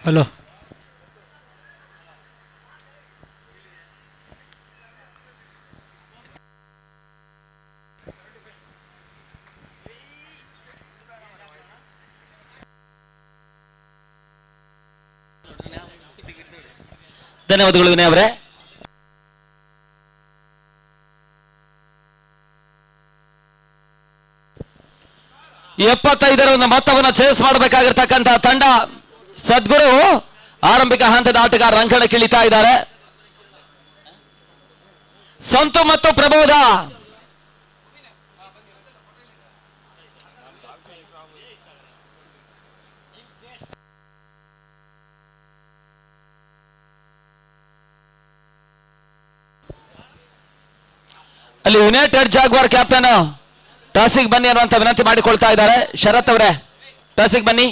ಹಲೋ ಧನ್ಯವಾದಗಳು ವಿನಯ್ ಅವರೇ. ಎಪ್ಪತ್ತೈದರ ಒಂದು ಮೊತ್ತವನ್ನು ಚೇಸ್ ಮಾಡಬೇಕಾಗಿರ್ತಕ್ಕಂಥ ತಂಡ ಸದ್ಗುರು ಆರಂಭಿಕ ಹಂತದ ಆಟಗಾರ ರಂಗಣಕ್ಕೆ ಇಳಿತಾ ಇದ್ದಾರೆ. ಸಂತು ಮತ್ತು ಪ್ರಬೋಧ ಅಲ್ಲಿ ಯುನೈಟೆಡ್ ಜಾಗ್ವಾರ್ ಕ್ಯಾಪ್ಟನ್ ಟಾಸಿಗೆ ಬನ್ನಿ ಅನ್ನುವಂತ ವಿನಂತಿ ಮಾಡಿಕೊಳ್ತಾ ಇದ್ದಾರೆ. ಶರತ್ ಅವರೇ ಟಾಸಿಗೆ ಬನ್ನಿ.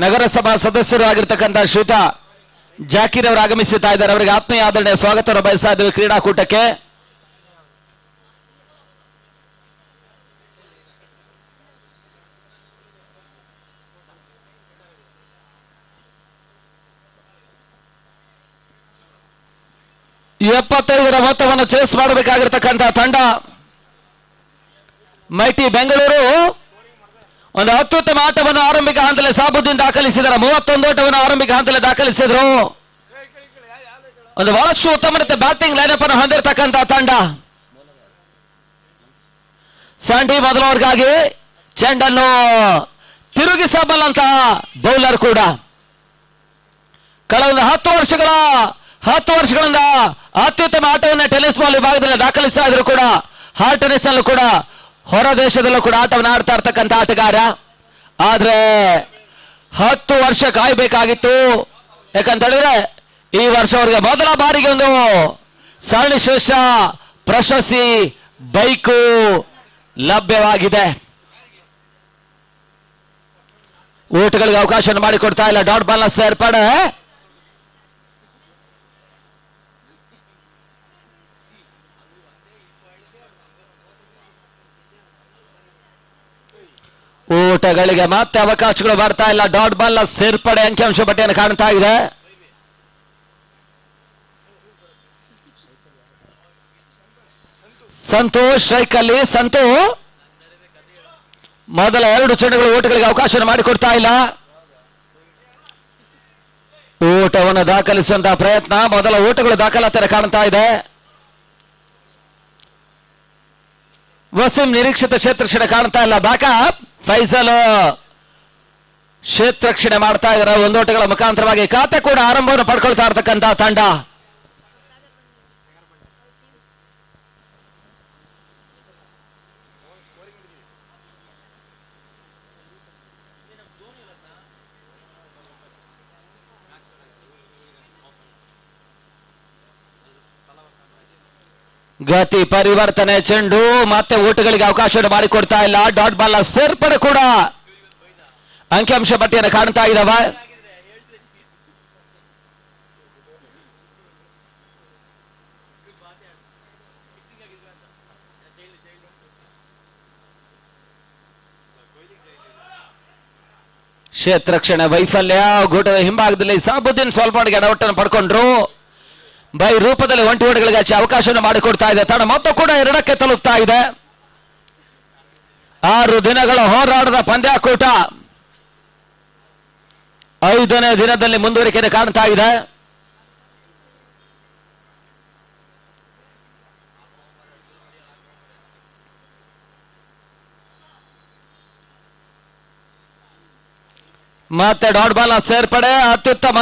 ನಗರಸಭಾ ಸದಸ್ಯರು ಆಗಿರ್ತಕ್ಕಂಥ ಶ್ರೀಯುತ ಜಾಕೀರ್ ಅವರು ಆಗಮಿಸುತ್ತಾ ಇದ್ದಾರೆ. ಅವರಿಗೆ ಆತ್ಮೀಯ ಆದರಣೆಯ ಸ್ವಾಗತವನ್ನು ಬಯಸ್ತಾ ಇದ್ದೇವೆ ಕ್ರೀಡಾಕೂಟಕ್ಕೆ. ಎಪ್ಪತ್ತೈದರ ಮೊತ್ತವನ್ನು ಚೇಸ್ ಮಾಡಬೇಕಾಗಿರ್ತಕ್ಕಂಥ ತಂಡ ಮೈಟಿ ಬೆಂಗಳೂರು ಒಂದು ಅತ್ಯುತ್ತಮ ಆಟವನ್ನು ಆರಂಭಿಕ ಹಂತದಲ್ಲಿ ಸಾಬುದ್ದೀನ್ ದಾಖಲಿಸಿದ್ದಾರೆ. 31 ಓಟವನ್ನು ಆರಂಭಿಕ ಹಂತದಲ್ಲಿ ದಾಖಲಿಸಿದ್ರು. ಒಂದು ಬಹಳಷ್ಟು ಉತ್ತಮ ರೀತಿಯ ಬ್ಯಾಟಿಂಗ್ ಲೈನಪ್ ಅನ್ನು ಹೊಂದಿರತಕ್ಕಂಥ ತಂಡ. ಸ್ಯಾಂಡಿ ಮೊದಲವರ್ಗಾಗಿ ಚೆಂಡನ್ನು ತಿರುಗಿಸಬಲ್ಲಂತಹ ಬೌಲರ್ ಕೂಡ. ಕಳೆದ 10 ವರ್ಷಗಳಿಂದ ಅತ್ಯುತ್ತಮ ಆಟವನ್ನು ಟೆನಿಸ್ ಬಾಲ್ ವಿಭಾಗದಲ್ಲಿ ದಾಖಲಿಸ್ತಾ ಇದ್ರು ಕೂಡ ಹಾರ್ಟ್ ಟೆನಿಸ್ ನಲ್ಲೂ ಕೂಡ ಹೊರ ದೇಶದಲ್ಲೂ ಕೂಡ ಆಟವನ್ನು ಆಡ್ತಾ ಇರ್ತಕ್ಕಂಥ ಆಟಗಾರ. ಆದ್ರೆ 10 ವರ್ಷ ಕಾಯ್ಬೇಕಾಗಿತ್ತು. ಯಾಕಂತ ಹೇಳಿದ್ರೆ ಈ ವರ್ಷ ಅವರಿಗೆ ಮೊದಲ ಬಾರಿಗೆ ಒಂದು ಸರಣಿ ಶ್ರೇಷ್ಠ ಪ್ರಶಸ್ತಿ ಬೈಕು ಲಭ್ಯವಾಗಿದೆ. ಓಟುಗಳಿಗೆ ಅವಕಾಶವನ್ನು ಮಾಡಿಕೊಡ್ತಾ ಇಲ್ಲ. ಡಾಟ್ ಬಾಲ್ನ ಸೇರ್ಪಡೆ ಓಟಗಳಿಗೆ ಮತ್ತೆ ಅವಕಾಶಗಳು ಬರ್ತಾ ಇಲ್ಲ. ಡಾಟ್ ಬಾಲ್ ಸೇರ್ಪಡೆ ಅಂಕಿಅಂಶ ಪಟ್ಟಿಯನ್ನು ಕಾಣ್ತಾ ಇದೆ. ಸಂತೋಷ್ ಸ್ಟ್ರೈಕ್ ಅಲ್ಲಿ. ಸಂತು ಮೊದಲ 2 ಚೆಂಡುಗಳು ಓಟಗಳಿಗೆ ಅವಕಾಶ ಮಾಡಿಕೊಡ್ತಾ ಇಲ್ಲ. ಓಟವನ್ನು ದಾಖಲಿಸುವಂತಹ ಪ್ರಯತ್ನ. ಮೊದಲ ಓಟಗಳು ದಾಖಲಾತಿ ಕಾಣ್ತಾ ಇದೆ. ವಸೀಂ ನಿರೀಕ್ಷಿತ ಕ್ಷೇತ್ರಕ್ಷಣೆ ಕಾಣ್ತಾ ಇಲ್ಲ. ಬ್ಯಾಕಪ್ ಫೈಸಲ್ ಕ್ಷೇತ್ರಕ್ಷಣೆ ಮಾಡ್ತಾ ಇದ್ದಾರೆ. 1 ಓಟಗಳ ಮುಖಾಂತರವಾಗಿ ಖಾತೆ ಕೂಡ ಆರಂಭವನ್ನು ಪಡ್ಕೊಳ್ತಾ ಇರ್ತಕ್ಕಂಥ ತಂಡ. ಗತಿ ಪರಿವರ್ತನೆ. ಚೆಂಡು ಮತ್ತೆ ಓಟಗಳಿಗೆ ಅವಕಾಶವನ್ನು ಮಾಡಿಕೊಡ್ತಾ ಇಲ್ಲ. ಡಾಟ್ ಬಾಲ್ ಸೇರ್ಪಡೆ ಕೂಡ ಅಂಕಿಅಂಶ ಪಟ್ಟಿಯನ್ನು ಕಾಣ್ತಾ ಇದ್ದಾವ. ಕ್ಷೇತ್ರಕ್ಷಣೆ ವೈಫಲ್ಯ. ಗೋಟದ ಹಿಂಭಾಗದಲ್ಲಿ ಸಾಬುದ್ದೀನ್ ಸ್ವಲ್ಪ ಮಟ್ಟಿಗೆ ಎಡವಟ್ಟನ್ನು ಪಡ್ಕೊಂಡ್ರು. ಬೈ ರೂಪದಲ್ಲಿ 1 ಓಟಗಳಿಗೆ ಅವಕಾಶವನ್ನು ಮಾಡಿಕೊಡ್ತಾ ಇದೆ. ತಂಡ ಮೊತ್ತ ಕೂಡ 2ಕ್ಕೆ ತಲುಪ್ತಾ ಇದೆ. 6 ದಿನಗಳ ಹೋರಾಟದ ಪಂದ್ಯಾಕೂಟ 5ನೇ ದಿನದಲ್ಲಿ ಮುಂದುವರಿಕೆಯನ್ನು ಕಾಣ್ತಾ ಇದೆ. ಮತ್ತೆ ಡಾಟ್ ಬಾಲ್ ಸೇರ್ಪಡೆ. ಅತ್ಯುತ್ತಮ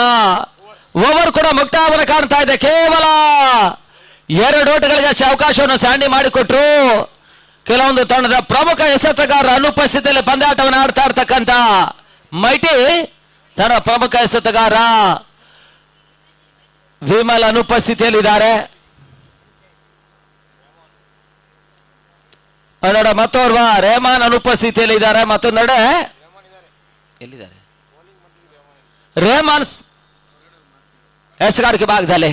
ಓವರ್ ಕೂಡ ಮುಕ್ತಾಯವನ್ನು ಕಾಣ್ತಾ ಇದೆ. ಕೇವಲ 2 ಓಟಗಳಿಗೆ ಅವಕಾಶವನ್ನು ಸ್ಯಾಂಡಿ ಮಾಡಿಕೊಟ್ರು. ಕೆಲವೊಂದು ತಂಡದ ಪ್ರಮುಖ ಎಸೆತಗಾರರ ಅನುಪಸ್ಥಿತಿಯಲ್ಲಿ ಪಂದ್ಯಾಟವನ್ನು ಆಡ್ತಾ ಇರ್ತಕ್ಕಂಥ ಮೈಟಿ ತಂಡ ಪ್ರಮುಖ ಎಸೆತಗಾರ ವಿಮಲ್ ಅನುಪಸ್ಥಿತಿಯಲ್ಲಿದ್ದಾರೆ. ಒಂದೆಡೆ ಮತ್ತೋರ್ವ ರೆಹಮಾನ್ ಅನುಪಸ್ಥಿತಿಯಲ್ಲಿ ಇದ್ದಾರೆ. ಮತ್ತೊಂದೆಡೆ ಎಲ್ಲಿದ್ದಾರೆ ರೆಹಮಾನ್ ಎಸೆಗಾರಿಕೆ ಭಾಗದಲ್ಲಿ.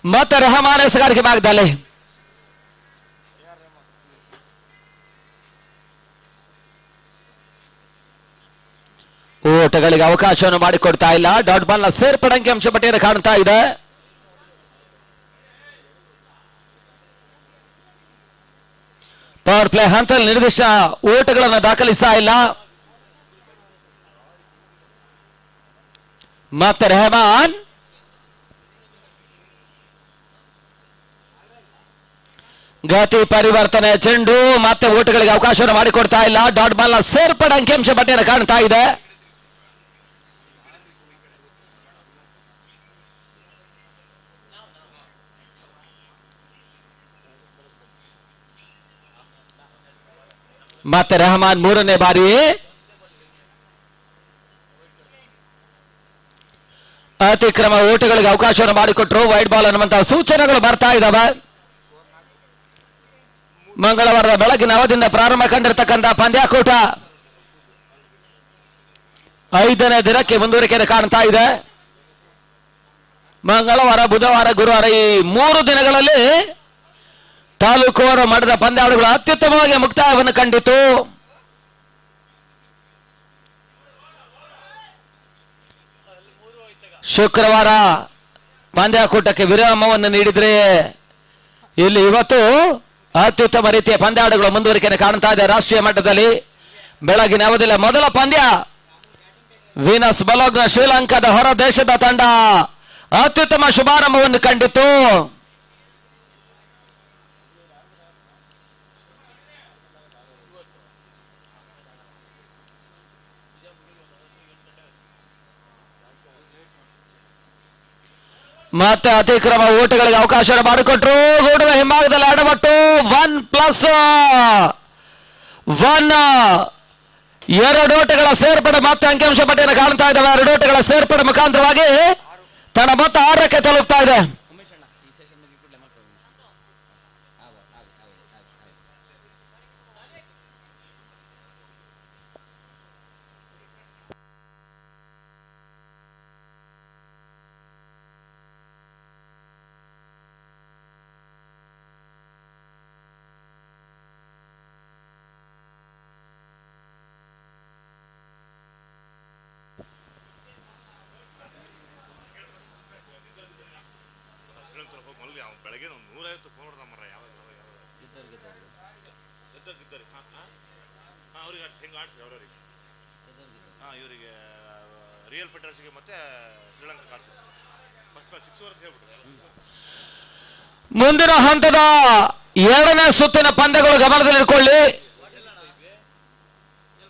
ಮತ್ತೆ ರೆಹಮಾನ್ ಎಸಗಾರಿಕೆ ಭಾಗದಲ್ಲಿ ಓಟಗಳಿಗೆ ಅವಕಾಶವನ್ನು ಮಾಡಿಕೊಡ್ತಾ ಇಲ್ಲ. ಡಾಟ್ ಬಾಲ್ ನ ಸೇರ್ಪಡಂಕಿ ಅಂಶ ಪಟ್ಟಿಯನ್ನು ಕಾಣ್ತಾ ಇದೆ. ಪವರ್ ಪ್ಲೇ ಹಂತದಲ್ಲಿ ನಿರ್ದಿಷ್ಟ ಓಟಗಳನ್ನು ದಾಖಲಿಸ್ತಾ ಇಲ್ಲ. ಮತ್ತೆ ರೆಹಮಾನ್ ಗತಿ ಪರಿವರ್ತನೆ ಚೆಂಡು ಮತ್ತೆ ಓಟಗಳಿಗೆ ಅವಕಾಶವನ್ನು ಮಾಡಿಕೊಡ್ತಾ ಇಲ್ಲ. ಡಾಟ್ ಬಾಲ್ ನ ಸೇರ್ಪಡೆ ಅಂಕಿಅಂಶ ಪಟ್ಟಿಯನ್ನು ಕಾಣ್ತಾ ಇದೆ. ಮತ್ತೆ ರೆಹಮಾನ್ ಮೂರನೇ ಬಾರಿ ಅತಿಕ್ರಮ ಓಟಗಳಿಗೆ ಅವಕಾಶವನ್ನು ಮಾಡಿಕೊಟ್ರು. ವೈಡ್ ಬಾಲ್ ಅನ್ನುವಂತಹ ಸೂಚನೆಗಳು ಬರ್ತಾ ಇದ್ದಾವೆ. ಮಂಗಳವಾರದ ಬೆಳಗಿನ ಅವಧಿಯಿಂದ ಪ್ರಾರಂಭ ಕಂಡಿರತಕ್ಕಂಥ ಪಂದ್ಯಾಕೂಟ 5ನೇ ದಿನಕ್ಕೆ ಮುಂದುವರಿಕೆಯನ್ನು ಕಾಣ್ತಾ ಇದೆ. ಮಂಗಳವಾರ, ಬುಧವಾರ, ಗುರುವಾರ ಈ 3 ದಿನಗಳಲ್ಲಿ ತಾಲೂಕು ಮಟ್ಟದ ಪಂದ್ಯಾವಳಿಗಳು ಅತ್ಯುತ್ತಮವಾಗಿ ಮುಕ್ತಾಯವನ್ನು ಕಂಡಿತು. ಶುಕ್ರವಾರ ಪಂದ್ಯಾಕೂಟಕ್ಕೆ ವಿರಾಮವನ್ನು ನೀಡಿದ್ರೆ ಇಲ್ಲಿ ಇವತ್ತು ಅತ್ಯುತ್ತಮ ರೀತಿಯ ಪಂದ್ಯಾವಳಿಗಳು ಮುಂದುವರಿಕೆಯನ್ನು ಕಾಣ್ತಾ ಇದೆ. ರಾಷ್ಟ್ರೀಯ ಮಟ್ಟದಲ್ಲಿ ಬೆಳಗಿನ ಅವಧಿಯಲ್ಲಿ ಮೊದಲ ಪಂದ್ಯ ವೀನಸ್ ಬಲೋಗ್ನ ಶ್ರೀಲಂಕಾದ ಹೊರ ದೇಶದ ತಂಡ ಅತ್ಯುತ್ತಮ ಶುಭಾರಂಭವನ್ನು ಕಂಡಿತು. ಮತ್ತೆ ಅತಿಕ್ರಮ ಓಟಗಳಿಗೆ ಅವಕಾಶ ಮಾಡಿಕೊಟ್ರು. ಗೂಡಿನ ಹಿಂಭಾಗದಲ್ಲಿ ಅಡಬಟ್ಟು 1+1 2 ಓಟಗಳ ಸೇರ್ಪಡೆ ಮತ್ತೆ ಅಂಕಿಅಂಶ ಪಟ್ಟಿಯನ್ನು ಕಾಣ್ತಾ ಇದ್ದಾವೆ. 2 ಓಟಗಳ ಸೇರ್ಪಡೆ ಮುಖಾಂತರವಾಗಿ ತನ್ನ ಮೊತ್ತ 6ಕ್ಕೆ ತಲುಪ್ತಾ ಇದೆ. ಬೆಳಗ್ಗೆ 150 ಫೋನ್ ಹೊಡೆದಮ್ಮರ ಅವ್ರಿಗೆ ಹೆಂಗೆ ಆಡ್ತೀವಿ ಅವ್ರವ್ರಿಗೆ ಇವರಿಗೆ ರಿಯಲ್ ಫಿಟರ್ಸ್ಗೆ ಮತ್ತೆ ಶ್ರೀಲಂಕಾ ಆಡ್ತೀವಿ ಫಸ್ಟ್ 6 ಓವರ್ ಅಂತ ಹೇಳ್ಬಿಟ್ರು. ಮುಂದಿನ ಹಂತದ 2ನೇ ಸುತ್ತಿನ ಪಂದ್ಯಗಳು ಗಮನದಲ್ಲಿಟ್ಕೊಳ್ಳಿ.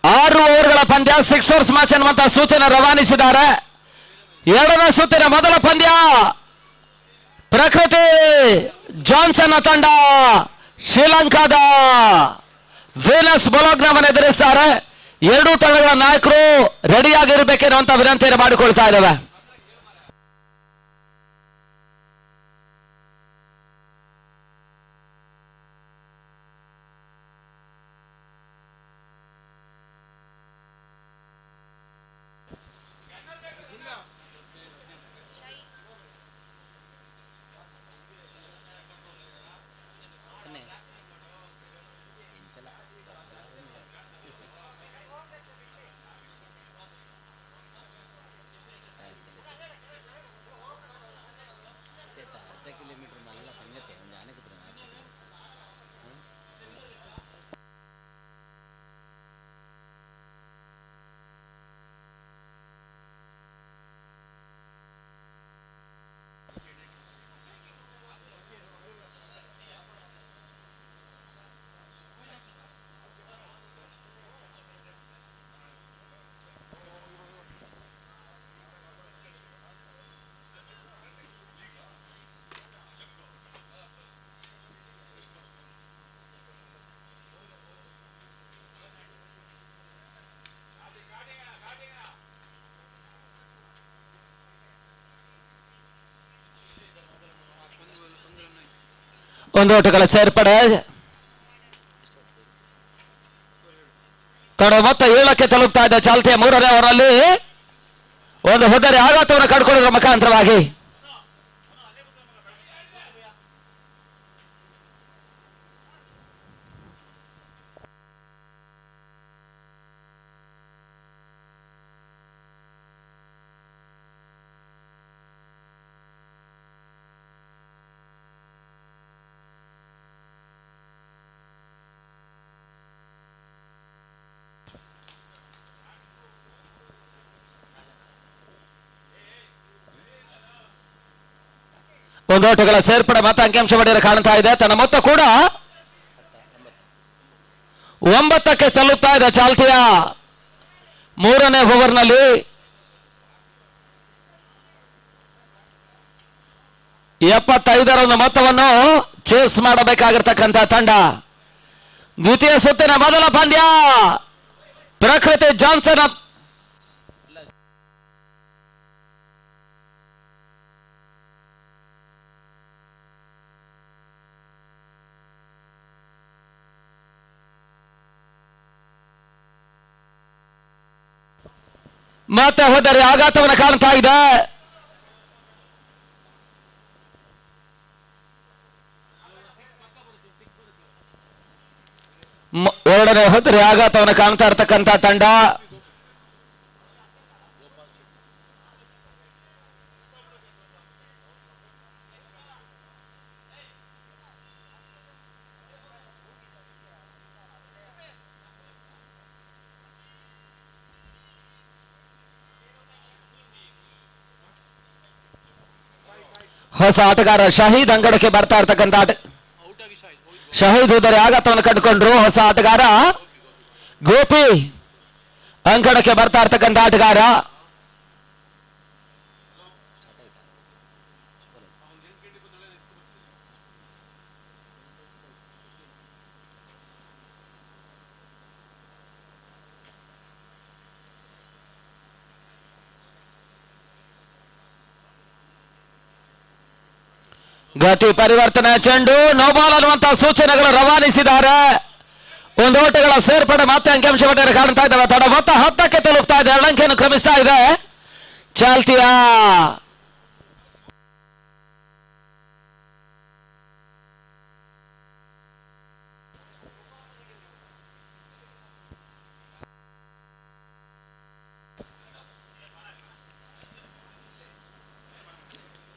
6 ಓವರ್ಗಳ ಪಂದ್ಯ 6 ಓವರ್ಸ್ ಮ್ಯಾಚ್ ಅನ್ನುವಂತಹ ಸೂಚನೆ ರವಾನಿಸಿದ್ದಾರೆ. 2ನೇ ಸುತ್ತಿನ ಮೊದಲ ಪಂದ್ಯ ಪ್ರಕೃತಿ ಜಾನ್ಸನ್ ತಂಡ ಶ್ರೀಲಂಕಾದ ವೀನಸ್ ಬಲೋಗ್ನವನ್ನು ಎದುರಿಸ್ತಾರೆ. 2 ತಂಡಗಳ ನಾಯಕರು ರೆಡಿಯಾಗಿರಬೇಕೆನ್ನುವಂತ ವಿನಂತಿಯನ್ನು ಮಾಡಿಕೊಳ್ತಾ ಇದ್ದಾವೆ. ಒಂದು ಓಟಗಳ ಸೇರ್ಪಡೆ. ಮೊತ್ತ 7ಕ್ಕೆ ತಲುಪ್ತಾ ಇದೆ ಚಾಲ್ತಿಯ 3ನೇ ಓವರಲ್ಲಿ. ಒಂದು ಹೊದರೆ ಆಘಾತವನ್ನು ಕಂಡುಕೊಳ್ಳುವ ಮುಖಾಂತರವಾಗಿ ಒಂದು ಓಟಗಳ ಸೇರ್ಪಡೆ ಮತ್ತು ಅಂಕಿಅಂಶ ಪಡೆಯಲು ಕಾಣ್ತಾ ಇದೆ. ತನ್ನ ಮೊತ್ತ ಕೂಡ 9ಕ್ಕೆ ತಲುಪ್ತಾ ಇದೆ ಚಾಲ್ತಿಯ 3ನೇ ಓವರ್ನಲ್ಲಿ. 75ರ ಒಂದು ಮೊತ್ತವನ್ನು ಚೇಸ್ ಮಾಡಬೇಕಾಗಿರ್ತಕ್ಕಂಥ ತಂಡ. ದ್ವಿತೀಯ ಸುತ್ತಿನ ಮೊದಲ ಪಂದ್ಯ ಪ್ರಕೃತಿ ಜಾನ್ಸನ್ ಮತ್ತೆ ಹೋದರೆ ಆಘಾತವನ್ನು ಕಾಣ್ತಾ ಇದೆ. ಎರಡನೇ ಹೋದರೆ ಆಘಾತವನ್ನು ಕಾಣ್ತಾ ಇರ್ತಕ್ಕಂಥ ತಂಡ. ಹೊಸ ಆಟಗಾರ ಶಹೀದ್ ಅಂಗಡಕ್ಕೆ ಬರ್ತಾ ಇರ್ತಕ್ಕಂಥ ಶಹೀದ್ ಹೋದರೆ ಆಘಾತವನ್ನು ಕಂಡುಕೊಂಡ್ರು. ಹೊಸ ಆಟಗಾರ ಗೋಪಿ ಅಂಗಡಕ್ಕೆ ಬರ್ತಾ ಇರ್ತಕ್ಕಂಥ ಆಟಗಾರ. ಗತಿ ಪರಿವರ್ತನೆ ಚೆಂಡು ನೋ ಬಾಲ್ ಅನ್ನುವಂತಹ ಸೂಚನೆಗಳು ರವಾನಿಸಿದ್ದಾರೆ. ಒಂದು ಓಟಗಳ ಸೇರ್ಪಡೆ ಮತ್ತೆ ಅಂಕಿಅಂಶ ಪಡೆಯಲು ಕಾಣ್ತಾ ಇದ್ದಾವೆ. ತಡ ಮೊತ್ತ 10ಕ್ಕೆ ತಲುಪ್ತಾ ಇದೆ. 2 ಅಂಕೆಯನ್ನು ಕ್ರಮಿಸ್ತಾ ಇದೆ ಚಾಲ್ತಿಯ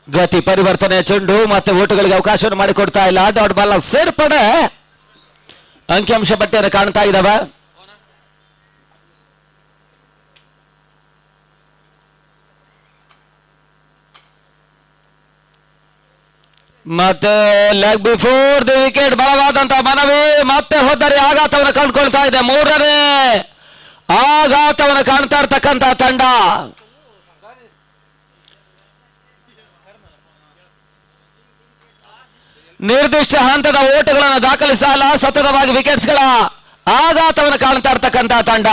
ಗತಿ ಪರಿವರ್ತನೆ ಚೆಂಡು ಮತ್ತೆ ಓಟುಗಳಿಗೆ ಅವಕಾಶವನ್ನು ಮಾಡಿಕೊಡ್ತಾ ಇಲ್ಲ. ಡಾಟ್ ಬಾಲ್ ಸೇರ್ಪಡೆ ಅಂಕಿಅಂಶ ಪಟ್ಟಿಯನ್ನು ಕಾಣ್ತಾ ಇದ್ದಾವೆ. ಮತ್ತೆ ಲೆಗ್ ಬಿಫೋರ್ ದಿ ವಿಕೆಟ್ ಬಲವಾದಂತಹ ಮನವಿ. ಮತ್ತೆ ಹೋದರೆ ಆಘಾತವನ್ನು ಕಂಡುಕೊಳ್ತಾ ಇದೆ. 3ನೇ ಆಘಾತವನ್ನು ಕಾಣ್ತಾ ಇರ್ತಕ್ಕಂಥ ತಂಡ. ನಿರ್ದಿಷ್ಟ ಹಂತದ ಓಟುಗಳನ್ನು ದಾಖಲಿಸಲ್ಲ, ಸತತವಾಗಿ ವಿಕೆಟ್ಸ್ಗಳ ಆಘಾತವನ್ನು ಕಾಣ್ತಾ ಇರ್ತಕ್ಕಂಥ ತಂಡ.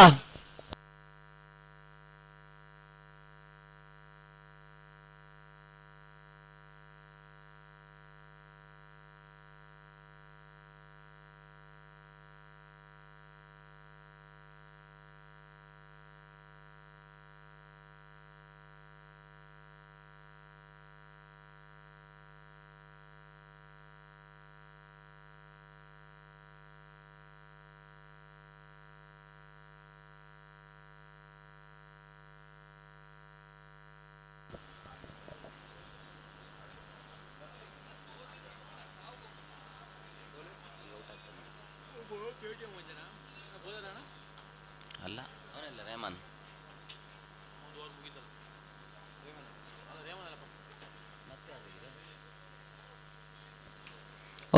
ಅಲ್ಲ ಅವನಲ್ಲ ರೇಮನ್.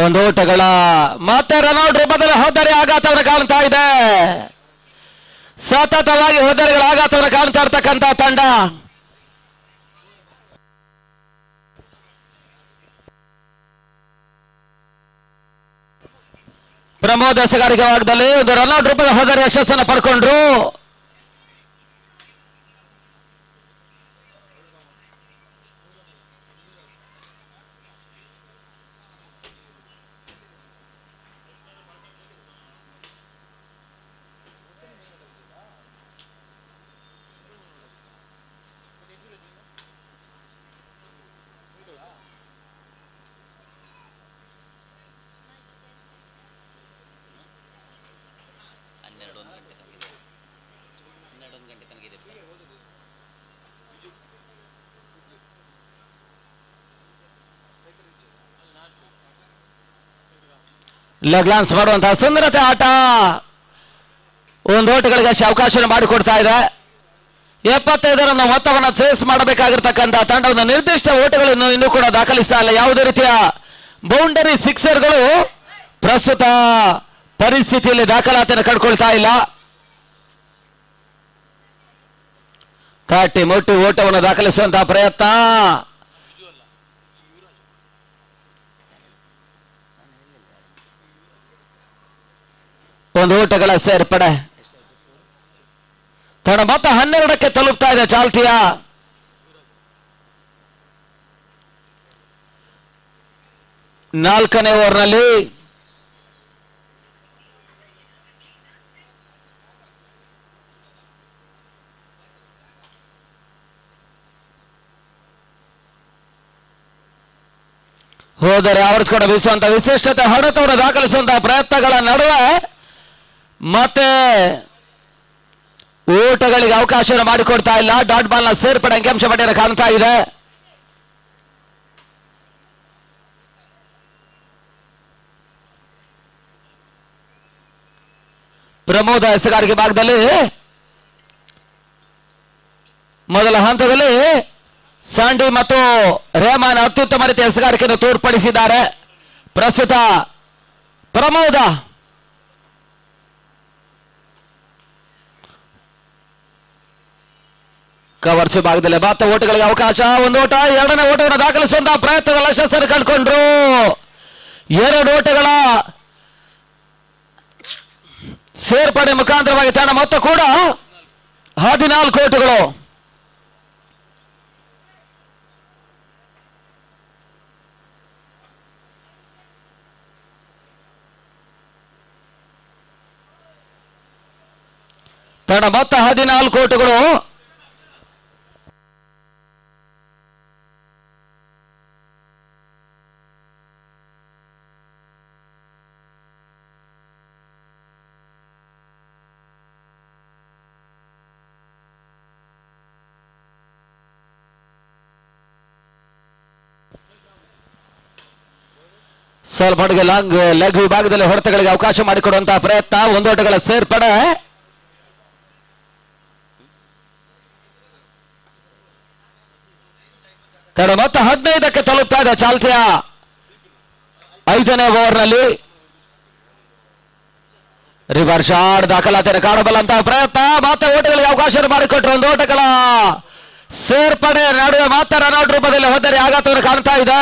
ಒಂದು ಓಟಗಳ ಮತ್ತೆ ರನೌಟ್ ಬದಲು ಹೋದರೆ ಆಘಾತವನ್ನು ಕಾಣ್ತಾ ಇದೆ. ಸತತವಾಗಿ ಹೋದರೆಗಳ ಆಘಾತವನ್ನು ಕಾಣ್ತಾ ಇರ್ತಕ್ಕಂಥ ತಂಡ. ಪ್ರಮೋದ್ ಎಸಗಾರಿಕೆ ಭಾಗದಲ್ಲಿ ಒಂದು ರನ್ಔಟ್ ರೂಪದ ಹೋದರೆ ಯಶಸ್ಸನ್ನು ಪಡ್ಕೊಂಡ್ರು. ಲೆಗ್ಲಾನ್ಸ್ ಮಾಡುವಂತಹ ಸುಂದರತೆ ಆಟ. ಒಂದು ಓಟಗಳಿಗೆ ಅವಕಾಶ ಮಾಡಿಕೊಡ್ತಾ ಇದೆ. 75 ರನ್ನ ಮೊತ್ತವನ್ನು ಸೇಸ್ ಮಾಡಬೇಕಾಗಿರ್ತಕ್ಕಂಥ ತಂಡ ಒಂದು ನಿರ್ದಿಷ್ಟ ಓಟಗಳನ್ನು ಇನ್ನೂ ಕೂಡ ದಾಖಲಿಸ್ತಾ ಇಲ್ಲ. ಯಾವುದೇ ರೀತಿಯ ಬೌಂಡರಿ ಸಿಕ್ಸರ್ಗಳು ಪ್ರಸ್ತುತ ಪರಿಸ್ಥಿತಿಯಲ್ಲಿ ದಾಖಲಾತಿಯನ್ನು ಕಂಡುಕೊಳ್ತಾ ಇಲ್ಲ. ತಟ್ಟಿ ಮುಟ್ಟಿ ಓಟವನ್ನು ದಾಖಲಿಸುವಂತಹ ಪ್ರಯತ್ನ. ಒಂದು ಓಟಗಳ ಸೇರ್ಪಡೆ. ತಡ ಮೊತ್ತ 12ಕ್ಕೆ ತಲುಪ್ತಾ ಇದೆ ಚಾಲ್ತಿಯ. ನಾಲ್ಕನೇ ಓವರ್ನಲ್ಲಿ ಹೋದರೆ ಆವರಿಸಿಕೊಂಡು ಬೀಸುವಂತಹ ವಿಶಿಷ್ಟತೆ ಹೊರತವರು ದಾಖಲಿಸುವಂತಹ ಪ್ರಯತ್ನಗಳ ನಡುವೆ ಮತ್ತೆ ಓಟಗಳಿಗೆ ಅವಕಾಶ ಮಾಡಿಕೊಡ್ತಾ ಇಲ್ಲ. ಡಾಟ್ ಬಾಲ್ ನ ಸೇರ್ಪಡೆ ಅಂಕಿಅಂಶ ಪಟ್ಟಿಯನ್ನು ಕಾಣ್ತಾ ಇದೆ. ಪ್ರಮೋದ ಎಸೆಗಾರಿಕೆ ಭಾಗದಲ್ಲಿ ಮೊದಲ ಹಂತದಲ್ಲಿ ಸ್ಯಾಂಡಿ ಮತ್ತು ರೇಮಾನ್ ಅತ್ಯುತ್ತಮ ರೀತಿಯ ಎಸೆಗಾರಿಕೆಯನ್ನು ತೋರ್ಪಡಿಸಿದ್ದಾರೆ. ಪ್ರಸ್ತುತ ಪ್ರಮೋದ ಕವರ್ಸ್ ಭಾಗದಲ್ಲಿ ಮತ್ತೆ ಓಟಗಳಿಗೆ ಅವಕಾಶ. ಒಂದು ಓಟ, ಎರಡನೇ ಓಟವನ್ನು ದಾಖಲಿಸುವಂತಹ ಪ್ರಯತ್ನಗಳ ಯಶಸ್ಸನ್ನು ಕಂಡುಕೊಂಡ್ರು. 2 ಓಟಗಳ ಸೇರ್ಪಡೆ ಮುಖಾಂತರವಾಗಿ ತಂಡ ಮೊತ್ತ ಕೂಡ 14 ಓಟಗಳು. ತಂಡ ಮೊತ್ತ 14 ಓಟಗಳು. ಸ್ವಲ್ಪ ಮಟ್ಟಿಗೆ ಲಾಂಗ್ ಲೆಗ್ ವಿಭಾಗದಲ್ಲಿ ಹೊಡೆತಗಳಿಗೆ ಅವಕಾಶ ಮಾಡಿಕೊಡುವಂತಹ ಪ್ರಯತ್ನ. 1 ಓಟಗಳ ಸೇರ್ಪಡೆ. ತಡ ಮೊತ್ತ 15ಕ್ಕೆ ತಲುಪ್ತಾ ಇದೆ ಚಾಲ್ತಿಯ 5ನೇ ಓವರ್ನಲ್ಲಿ. ರಿವರ್ಸ್ ಶಾಟ್ ದಾಖಲಾತಿಯನ್ನು ಕಾಣಬಲ್ಲಂತಹ ಪ್ರಯತ್ನ. ಮತ್ತೆ ಓಟಗಳಿಗೆ ಅವಕಾಶ ಮಾಡಿಕೊಟ್ರು. 1 ಓಟಗಳ ಸೇರ್ಪಡೆ ನಡುವೆ ಮಾತ್ರ ರನ್ಔಟ್ ರೂಪದಲ್ಲಿ ಹೋದರೆ ಆಘಾತವನ್ನು ಕಾಣ್ತಾ ಇದೆ.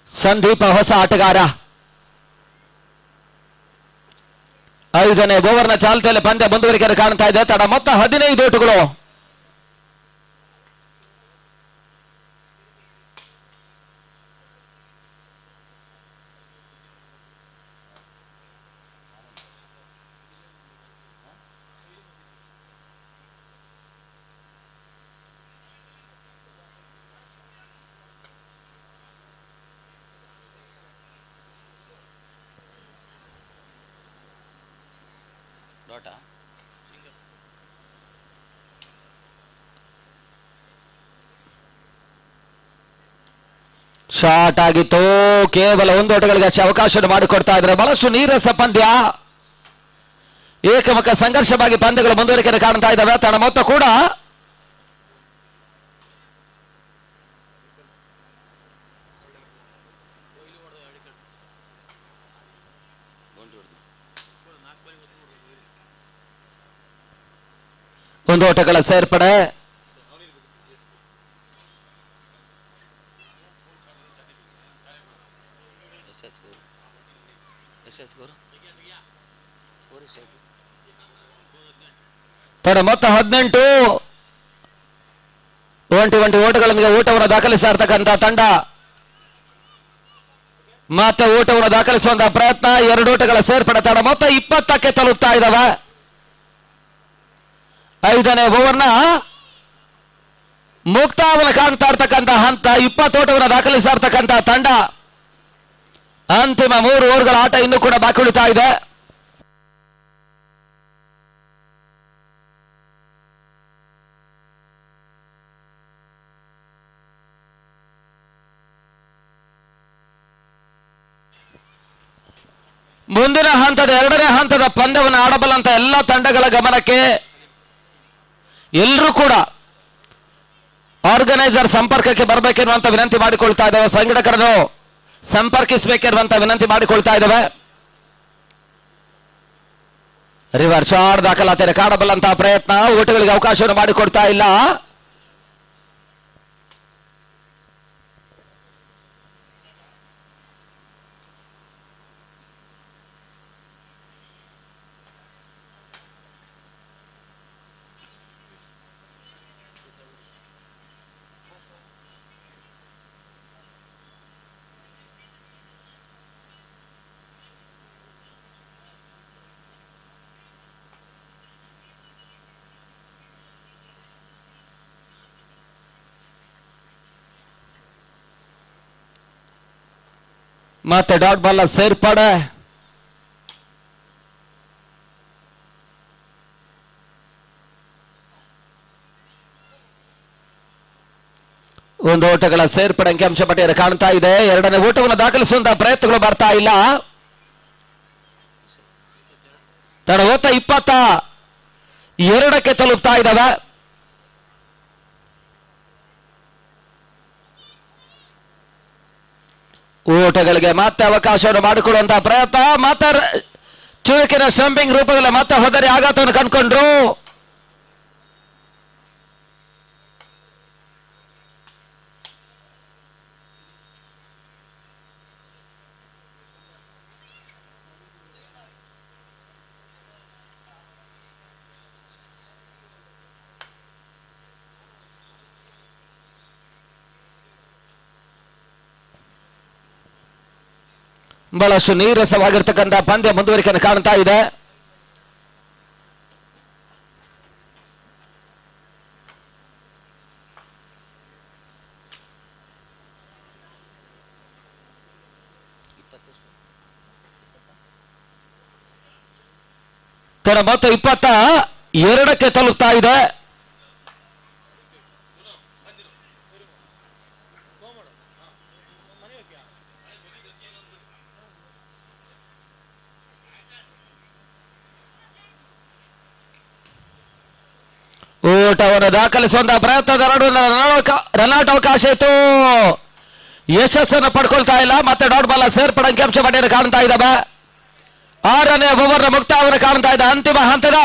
ಸಂದೀಪ ಹೊಸ ಆಟಗಾರ. 5ನೇ ಓವರ್ನ ಚಾಲ್ತಿಯಲ್ಲಿ ಪಂದ್ಯ ಮುಂದುವರಿಕೆಯನ್ನು ಕಾಣ್ತಾ ಇದೆ. ತಡ ಮೊತ್ತ 15 ಓಟಗಳು. ಶಾರ್ಟ್ ಆಗಿತ್ತು. ಕೇವಲ 1 ಓಟಗಳಿಗೆ ಅವಕಾಶ ಮಾಡಿಕೊಡ್ತಾ ಇದ್ದಾರೆ. ಬಹಳಷ್ಟು ನೀರಸ ಪಂದ್ಯ. ಏಕಮುಖ ಸಂಘರ್ಷವಾಗಿ ಪಂದ್ಯಗಳು ಮುಂದುವರಿಕೆಯನ್ನು ಕಾಣ್ತಾ ಇದ್ದಾವೆ. ತನ್ನ ಮೊತ್ತ ಕೂಡ ಒಂದು ಓಟಗಳ ಸೇರ್ಪಡೆ. ತನ್ನ ಮೊತ್ತ 18. 20 ಓಟಗಳೊಂದಿಗೆ ಓಟವನ್ನು ದಾಖಲಿಸ್ತಾ ಇರ್ತಕ್ಕಂಥ ತಂಡ ಮತ್ತೆ ಓಟವನ್ನು ದಾಖಲಿಸುವಂತಹ ಪ್ರಯತ್ನ. 2 ಓಟಗಳ ಸೇರ್ಪಡೆ. ತನ್ನ ಮೊತ್ತ 20ಕ್ಕೆ ತಲುಪ್ತಾ ಇದ್ದಾವೆ. 5ನೇ ಓವರ್ನ ಮುಕ್ತಾಯವನ್ನು ಕಾಣ್ತಾ ಇರ್ತಕ್ಕಂಥ ಹಂತ. 20 ಓಟವನ್ನು ದಾಖಲಿಸ್ತಾ ಇರ್ತಕ್ಕಂಥ ತಂಡ. ಅಂತಿಮ 3 ಓವರ್ಗಳ ಆಟ ಇನ್ನೂ ಕೂಡ ಬಾಕಿ ಉಳಿತಾ ಇದೆ. ಮುಂದಿನ ಹಂತದ 2ನೇ ಹಂತದ ಪಂದ್ಯವನ್ನು ಆಡಬಲ್ಲಂತ ಎಲ್ಲ ತಂಡಗಳ ಗಮನಕ್ಕೆ ಎಲ್ಲರೂ ಕೂಡ ಆರ್ಗನೈಸರ್ ಸಂಪರ್ಕಕ್ಕೆ ಬರಬೇಕೆನ್ನುವಂತ ವಿನಂತಿ ಮಾಡಿಕೊಳ್ತಾ ಇದ್ದೇವೆ. ಸಂಘಟಕರನ್ನು ಸಂಪರ್ಕಿಸಬೇಕೆನ್ನುವಂತ ವಿನಂತಿ ಮಾಡಿಕೊಳ್ತಾ ಇದ್ದೇವೆ. ರಿವರ್ ಶಾಟ್ ದಾಖಲಾತಿಯನ್ನು ಕಾಣಬಲ್ಲಂತಹ ಪ್ರಯತ್ನ, ಓಟಗಳಿಗೆ ಅವಕಾಶವನ್ನು ಮಾಡಿಕೊಡ್ತಾ ಇಲ್ಲ. ಮತ್ತೆ ಡಾಟ್ ಬಾಲ್ ಸೇರ್ಪಡೆ. ಒಂದು ಓಟಗಳ ಸೇರ್ಪಡೆ ಅಂಕಿಅಂಶ ಪಟ್ಟಿಯಲ್ಲಿ ಕಾಣ್ತಾ ಇದೆ. 2ನೇ ಓಟವನ್ನು ದಾಖಲಿಸುವಂತಹ ಪ್ರಯತ್ನಗಳು ಬರ್ತಾ ಇಲ್ಲ. ತಡ ಓಟ 22ಕ್ಕೆ ತಲುಪ್ತಾ ಇದ್ದಾವೆ. ಓಟಗಳಿಗೆ ಮತ್ತೆ ಅವಕಾಶವನ್ನು ಮಾಡಿಕೊಡುವಂತಹ ಪ್ರಯತ್ನ, ಮತ್ತೆ ಚುರುಕಿನ ಸ್ಟಂಪಿಂಗ್ ರೂಪದಲ್ಲಿ ಮತ್ತೆ ಹೊದರಿ ಆಘಾತವನ್ನು ಕಂಡುಕೊಂಡ್ರು. ಬಹಳಷ್ಟು ನೀರಸವಾಗಿರ್ತಕ್ಕಂಥ ಪಂದ್ಯ ಮುಂದುವರಿಕೆಯನ್ನು ಕಾಣ್ತಾ ಇದೆ. ತಡ ಮೊತ್ತ 22ಕ್ಕೆ ತಲುಪ್ತಾ ಇದೆ. ಓಟವನ್ನು ದಾಖಲಿಸುವಂತಹ ಪ್ರಯತ್ನದ ರನ್ಔಟ್ ಅವಕಾಶ ಇತ್ತು, ಯಶಸ್ಸನ್ನು ಪಡ್ಕೊಳ್ತಾ ಇಲ್ಲ. ಮತ್ತೆ ಡಾಟ್ ಬಾಲ್ ಸೇರ್ಪಡೆ ಅಂಕಿಅಂಶ ಪಟ್ಟಿಯನ್ನು ಕಾಣ್ತಾ ಇದ್ದಾವೆ. 6ನೇ ಓವರ್ನ ಮುಕ್ತಾಯವನ್ನು ಕಾಣ್ತಾ ಇದೆ. ಅಂತಿಮ ಹಂತದ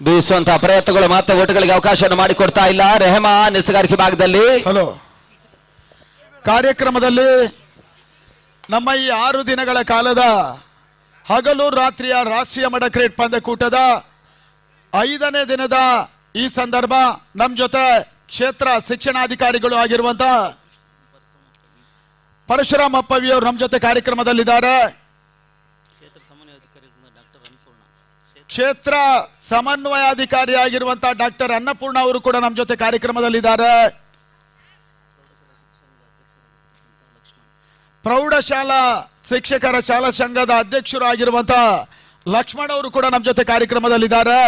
ಬೀಸುವಂತಹ ಪ್ರಯತ್ನಗಳು ಮತ್ತೆ ಓಟಗಳಿಗೆ ಅವಕಾಶವನ್ನು ಮಾಡಿಕೊಡ್ತಾ ಇಲ್ಲ. ರೆಹಮಾನ್ ನಿಸಗಾರಿಕೆ ಭಾಗದಲ್ಲಿ. ಹಲೋ, ಕಾರ್ಯಕ್ರಮದಲ್ಲಿ ನಮ್ಮ ಈ 6 ದಿನಗಳ ಕಾಲದ ಹಗಲು ರಾತ್ರಿಯ ರಾಷ್ಟ್ರೀಯ ಮಟ್ಟ ಕ್ರಿಕೆಟ್ ಪಂದ್ಯಕೂಟದ 5ನೇ ದಿನದ ಈ ಸಂದರ್ಭ ನಮ್ಮ ಜೊತೆ ಕ್ಷೇತ್ರ ಶಿಕ್ಷಣಾಧಿಕಾರಿಗಳು ಆಗಿರುವಂತ ಪರಶುರಾಮ್ ಅಪ್ಪವಿಯವರು ನಮ್ಮ ಜೊತೆ ಕಾರ್ಯಕ್ರಮದಲ್ಲಿದ್ದಾರೆ. ಕ್ಷೇತ್ರ ಸಮನ್ವಯಾಧಿಕಾರಿಯಾಗಿರುವಂತಹ ಡಾಕ್ಟರ್ ಅನ್ನಪೂರ್ಣ ಅವರು ಕೂಡ ನಮ್ಮ ಜೊತೆ ಕಾರ್ಯಕ್ರಮದಲ್ಲಿದ್ದಾರೆ. ಪ್ರೌಢಶಾಲಾ ಶಿಕ್ಷಕರ ಶಾಲಾ ಸಂಘದ ಅಧ್ಯಕ್ಷರು ಆಗಿರುವಂತಹ ಲಕ್ಷ್ಮಣ್ ಅವರು ಕೂಡ ನಮ್ಮ ಜೊತೆ ಕಾರ್ಯಕ್ರಮದಲ್ಲಿದ್ದಾರೆ.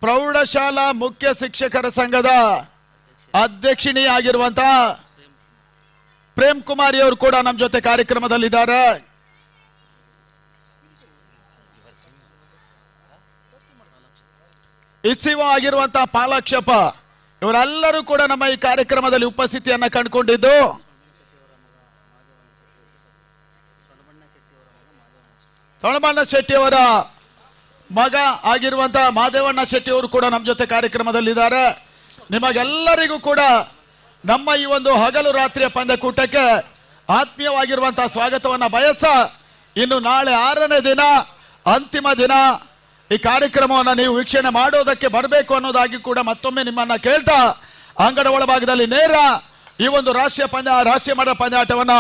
ಪ್ರೌಢಶಾಲಾ ಮುಖ್ಯ ಶಿಕ್ಷಕರ ಸಂಘದ ಅಧ್ಯಕ್ಷಿಣಿ ಆಗಿರುವಂತಹ ಪ್ರೇಮ್ ಕುಮಾರಿ ಅವರು ಕೂಡ ನಮ್ಮ ಜೊತೆ ಕಾರ್ಯಕ್ರಮದಲ್ಲಿದ್ದಾರೆ. ಇಸಿಒ ಆಗಿರುವಂತಹ ಪಾಲಾಕ್ಷಪ್ಪ ಇವರೆಲ್ಲರೂ ಕೂಡ ನಮ್ಮ ಈ ಕಾರ್ಯಕ್ರಮದಲ್ಲಿ ಉಪಸ್ಥಿತಿಯನ್ನ ಕಂಡುಕೊಂಡಿದ್ದು ಸೊಣಬಣ್ಣ ಶೆಟ್ಟಿ ಅವರ ಮಗ ಆಗಿರುವಂತಹ ಮಾದೇವಣ್ಣ ಶೆಟ್ಟಿ ಅವರು ಕೂಡ ನಮ್ಮ ಜೊತೆ ಕಾರ್ಯಕ್ರಮದಲ್ಲಿದ್ದಾರೆ. ನಿಮಗೆಲ್ಲರಿಗೂ ಕೂಡ ನಮ್ಮ ಈ ಒಂದು ಹಗಲು ರಾತ್ರಿಯ ಪಂದ್ಯಕೂಟಕ್ಕೆ ಆತ್ಮೀಯವಾಗಿರುವಂತಹ ಸ್ವಾಗತವನ್ನ ಬಯಸ, ಇನ್ನು ನಾಳೆ 6ನೇ ದಿನ ಅಂತಿಮ ದಿನ ಈ ಕಾರ್ಯಕ್ರಮವನ್ನು ನೀವು ವೀಕ್ಷಣೆ ಮಾಡೋದಕ್ಕೆ ಬರಬೇಕು ಅನ್ನೋದಾಗಿ ಕೂಡ ಮತ್ತೊಮ್ಮೆ ನಿಮ್ಮನ್ನ ಕೇಳ್ತಾ ಅಂಗಡ ಒಳಭಾಗದಲ್ಲಿ ನೇರ ಈ ಒಂದು ರಾಷ್ಟ್ರೀಯ ಮಟ್ಟ ಪಂದ್ಯಾಟವನ್ನ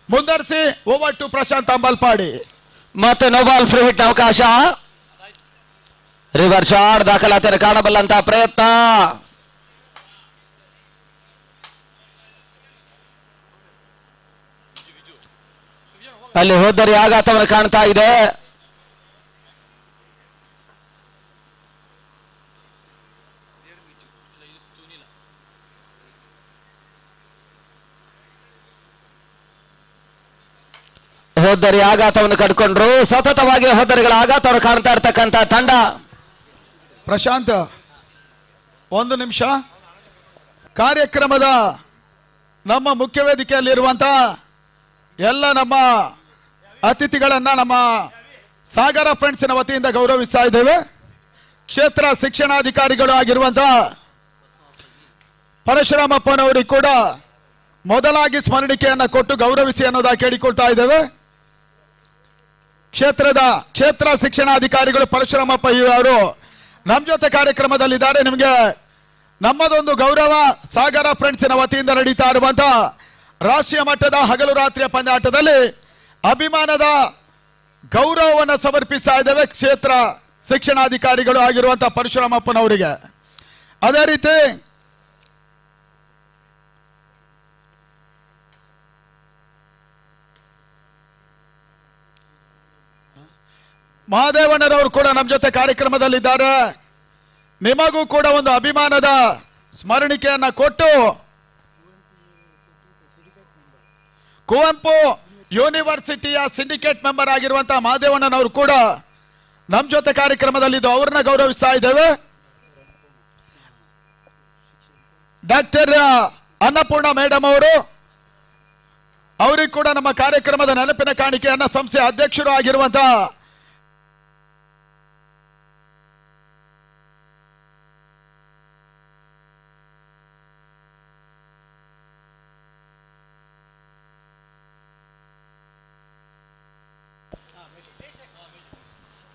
ಮುಂದುವರಿಸಿ ಓವರ್ ಟು ಪ್ರಶಾಂತ್ ಅಂಬಲ್ಪಾಡಿ. ಮತ್ತೆ ನೋಬಾಲ್ ಫ್ರೀ ಹಿಟ್ ಅವಕಾಶ. ರಿವರ್ಸ್ ಶಾಟ್ ದಾಖಲಾತಿಯನ್ನು ಕಾಣಬಲ್ಲಂತಹ ಪ್ರಯತ್ನ. ಅಲ್ಲಿ ಹೋದರೆ ಆಘಾತವನ್ನು ಕಾಣ್ತಾ ಇದೆ. ಹೋದರಿ ಆಘಾತವನ್ನು ಕಟ್ಕೊಂಡ್ರು. ಸತತವಾಗಿ ಹೋದರಿಗಳ ಆಘಾತವನ್ನು ಕಾಣ್ತಾ ಇರ್ತಕ್ಕಂಥ ತಂಡ. ಪ್ರಶಾಂತ್, ಒಂದು ನಿಮಿಷ. ಕಾರ್ಯಕ್ರಮದ ನಮ್ಮ ಮುಖ್ಯ ವೇದಿಕೆಯಲ್ಲಿರುವಂತ ಎಲ್ಲ ನಮ್ಮ ಅತಿಥಿಗಳನ್ನ ನಮ್ಮ ಸಾಗರ ಫ್ರೆಂಡ್ಸ್ನ ವತಿಯಿಂದ ಗೌರವಿಸ್ತಾ ಇದ್ದೇವೆ. ಕ್ಷೇತ್ರ ಶಿಕ್ಷಣಾಧಿಕಾರಿಗಳು ಆಗಿರುವಂತಹ ಪರಶುರಾಮಪ್ಪನವರಿಗೆ ಕೂಡ ಮೊದಲಾಗಿ ಸ್ಮರಣಿಕೆಯನ್ನು ಕೊಟ್ಟು ಗೌರವಿಸಿ ಅನ್ನೋದಾಗಿ ಕೇಳಿಕೊಳ್ತಾ ಇದ್ದೇವೆ. ಕ್ಷೇತ್ರ ಶಿಕ್ಷಣಾಧಿಕಾರಿಗಳು ಪರಶುರಾಮಪ್ಪ ಇವರು ನಮ್ಮ ಜೊತೆ ಕಾರ್ಯಕ್ರಮದಲ್ಲಿದ್ದಾರೆ. ನಿಮಗೆ ನಮ್ಮದೊಂದು ಗೌರವ. ಸಾಗರ ಫ್ರೆಂಡ್ಸ್ನ ವತಿಯಿಂದ ನಡೀತಾ ಇರುವಂತಹ ರಾಷ್ಟ್ರೀಯ ಮಟ್ಟದ ಹಗಲು ರಾತ್ರಿಯ ಪಂದ್ಯಾಟದಲ್ಲಿ ಅಭಿಮಾನದ ಗೌರವವನ್ನು ಸಮರ್ಪಿಸ್ತಾ ಇದ್ದೇವೆ ಕ್ಷೇತ್ರ ಶಿಕ್ಷಣಾಧಿಕಾರಿಗಳು ಆಗಿರುವಂತಹ ಪರಶುರಾಮಪ್ಪನವರಿಗೆ. ಅದೇ ರೀತಿ ಮಹಾದೇವಣ್ಣರವರು ಕೂಡ ನಮ್ಮ ಜೊತೆ ಕಾರ್ಯಕ್ರಮದಲ್ಲಿದ್ದಾರೆ. ನಿಮಗೂ ಕೂಡ ಒಂದು ಅಭಿಮಾನದ ಸ್ಮರಣಿಕೆಯನ್ನ ಕೊಟ್ಟು ಕುವೆಂಪು ಯೂನಿವರ್ಸಿಟಿಯ ಸಿಂಡಿಕೇಟ್ ಮೆಂಬರ್ ಆಗಿರುವಂತಹ ಮಹಾದೇವಣ್ಣನವರು ಕೂಡ ನಮ್ಮ ಜೊತೆ ಕಾರ್ಯಕ್ರಮದಲ್ಲಿದ್ದು ಅವ್ರನ್ನ ಗೌರವಿಸ್ತಾ ಇದ್ದೇವೆ. ಡಾಕ್ಟರ್ ಅನ್ನಪೂರ್ಣ ಮೇಡಮ್ ಅವರು, ಅವರಿಗೆ ಕೂಡ ನಮ್ಮ ಕಾರ್ಯಕ್ರಮದ ನೆನಪಿನ ಕಾಣಿಕೆಯನ್ನ ಸಂಸ್ಥೆ ಅಧ್ಯಕ್ಷರು ಆಗಿರುವಂತಹ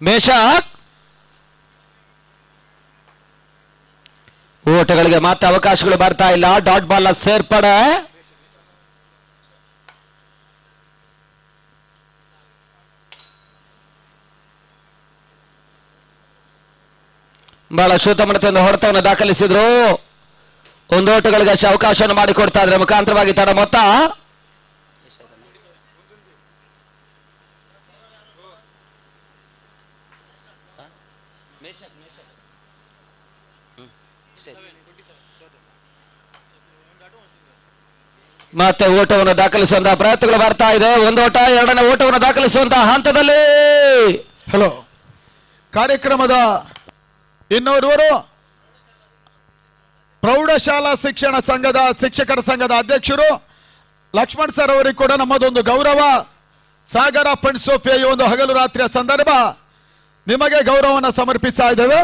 ಮೇಷಕ್ ಓಟಗಳಿಗೆ ಮತ್ತೆ ಅವಕಾಶಗಳು ಬರ್ತಾ ಇಲ್ಲ. ಡಾಟ್ ಬಾಲ್ ಸೇರ್ಪಡೆ. ಬಹಳ ಶೂತಮಣತೆಯಿಂದ ಹೊಡೆತವನ್ನು ದಾಖಲಿಸಿದ್ರು. ಒಂದು ಓಟಗಳಿಗೆ ಅಷ್ಟು ಅವಕಾಶವನ್ನು ಮಾಡಿಕೊಡ್ತಾ ಇದ್ರೆ ಮುಖಾಂತರವಾಗಿ ತಡ ಮೊತ್ತ. ಮತ್ತೆ ಓಟವನ್ನು ದಾಖಲಿಸುವಂತಹ ಪ್ರಯತ್ನಗಳು ಬರ್ತಾ ಇದೆ. ಒಂದು ಓಟ, ಎರಡನೇ ಓಟವನ್ನು ದಾಖಲಿಸುವಂತಹ ಹಂತದಲ್ಲಿ. ಹಲೋ, ಕಾರ್ಯಕ್ರಮದ ಇನ್ನೋರ್ವರು ಪ್ರೌಢಶಾಲಾ ಶಿಕ್ಷಣ ಸಂಘದ ಶಿಕ್ಷಕರ ಸಂಘದ ಅಧ್ಯಕ್ಷರು ಲಕ್ಷ್ಮಣ್ ಸರ್ ಅವರಿಗೆ ಕೂಡ ನಮ್ಮದೊಂದು ಗೌರವ. ಸಾಗರ ಫ್ರೆಂಡ್ಸ್ ಟ್ರೋಫಿಯ ಈ ಒಂದು ಹಗಲು ರಾತ್ರಿಯ ಸಂದರ್ಭ ನಿಮಗೆ ಗೌರವವನ್ನು ಸಮರ್ಪಿಸ್ತಾ ಇದ್ದೇವೆ.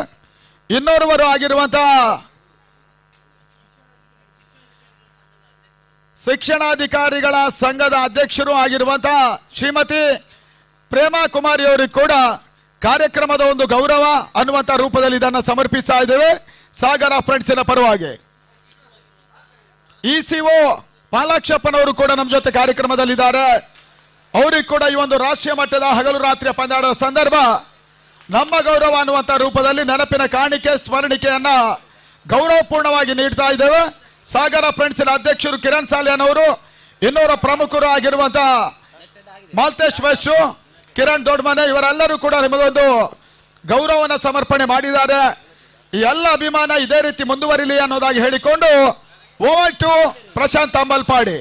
ಇನ್ನೋರ್ವರು ಆಗಿರುವಂತಹ ಶಿಕ್ಷಣಾಧಿಕಾರಿಗಳ ಸಂಘದ ಅಧ್ಯಕ್ಷರು ಆಗಿರುವಂತಹ ಶ್ರೀಮತಿ ಪ್ರೇಮಾ ಕುಮಾರಿ ಅವರಿಗೆ ಕೂಡ ಕಾರ್ಯಕ್ರಮದ ಒಂದು ಗೌರವ ಅನ್ನುವಂಥ ರೂಪದಲ್ಲಿ ಇದನ್ನು ಸಮರ್ಪಿಸ್ತಾ ಇದ್ದೇವೆ ಸಾಗರ ಫ್ರೆಂಡ್ಸಿನ ಪರವಾಗಿ. ಇಸಿಒ ಪಾಲಾಕ್ಷಪ್ಪನವರು ಕೂಡ ನಮ್ಮ ಜೊತೆ ಕಾರ್ಯಕ್ರಮದಲ್ಲಿದ್ದಾರೆ. ಅವರಿಗೆ ಕೂಡ ಈ ಒಂದು ರಾಷ್ಟ್ರೀಯ ಮಟ್ಟದ ಹಗಲು ರಾತ್ರಿಯ ಪಂದ್ಯಾಟದ ಸಂದರ್ಭ ನಮ್ಮ ಗೌರವ ಅನ್ನುವಂಥ ರೂಪದಲ್ಲಿ ನೆನಪಿನ ಕಾಣಿಕೆ ಸ್ಮರಣಿಕೆಯನ್ನ ಗೌರವಪೂರ್ಣವಾಗಿ ನೀಡ್ತಾ ಇದ್ದೇವೆ. ಸಾಗರ ಫ್ರೆಂಡ್ಸಿನ ಅಧ್ಯಕ್ಷರು ಕಿರಣ್ ಸಾಲಿಯಾನ್ ಅವರು, ಇನ್ನೂರ ಪ್ರಮುಖರು ಆಗಿರುವಂತಹ ಮಾಲ್ತೇಶ್ ವೆಸ್ಟು, ಕಿರಣ್ ದೊಡ್ಡಮನೆ, ಇವರೆಲ್ಲರೂ ಕೂಡ ನಿಮಗೊಂದು ಗೌರವವನ್ನು ಸಮರ್ಪಣೆ ಮಾಡಿದ್ದಾರೆ. ಈ ಎಲ್ಲ ಅಭಿಮಾನ ಇದೇ ರೀತಿ ಮುಂದುವರಿಲಿ ಅನ್ನೋದಾಗಿ ಹೇಳಿಕೊಂಡು ಓವರ್ ಟು ಪ್ರಶಾಂತ್ ಅಂಬಲ್ಪಾಡಿ.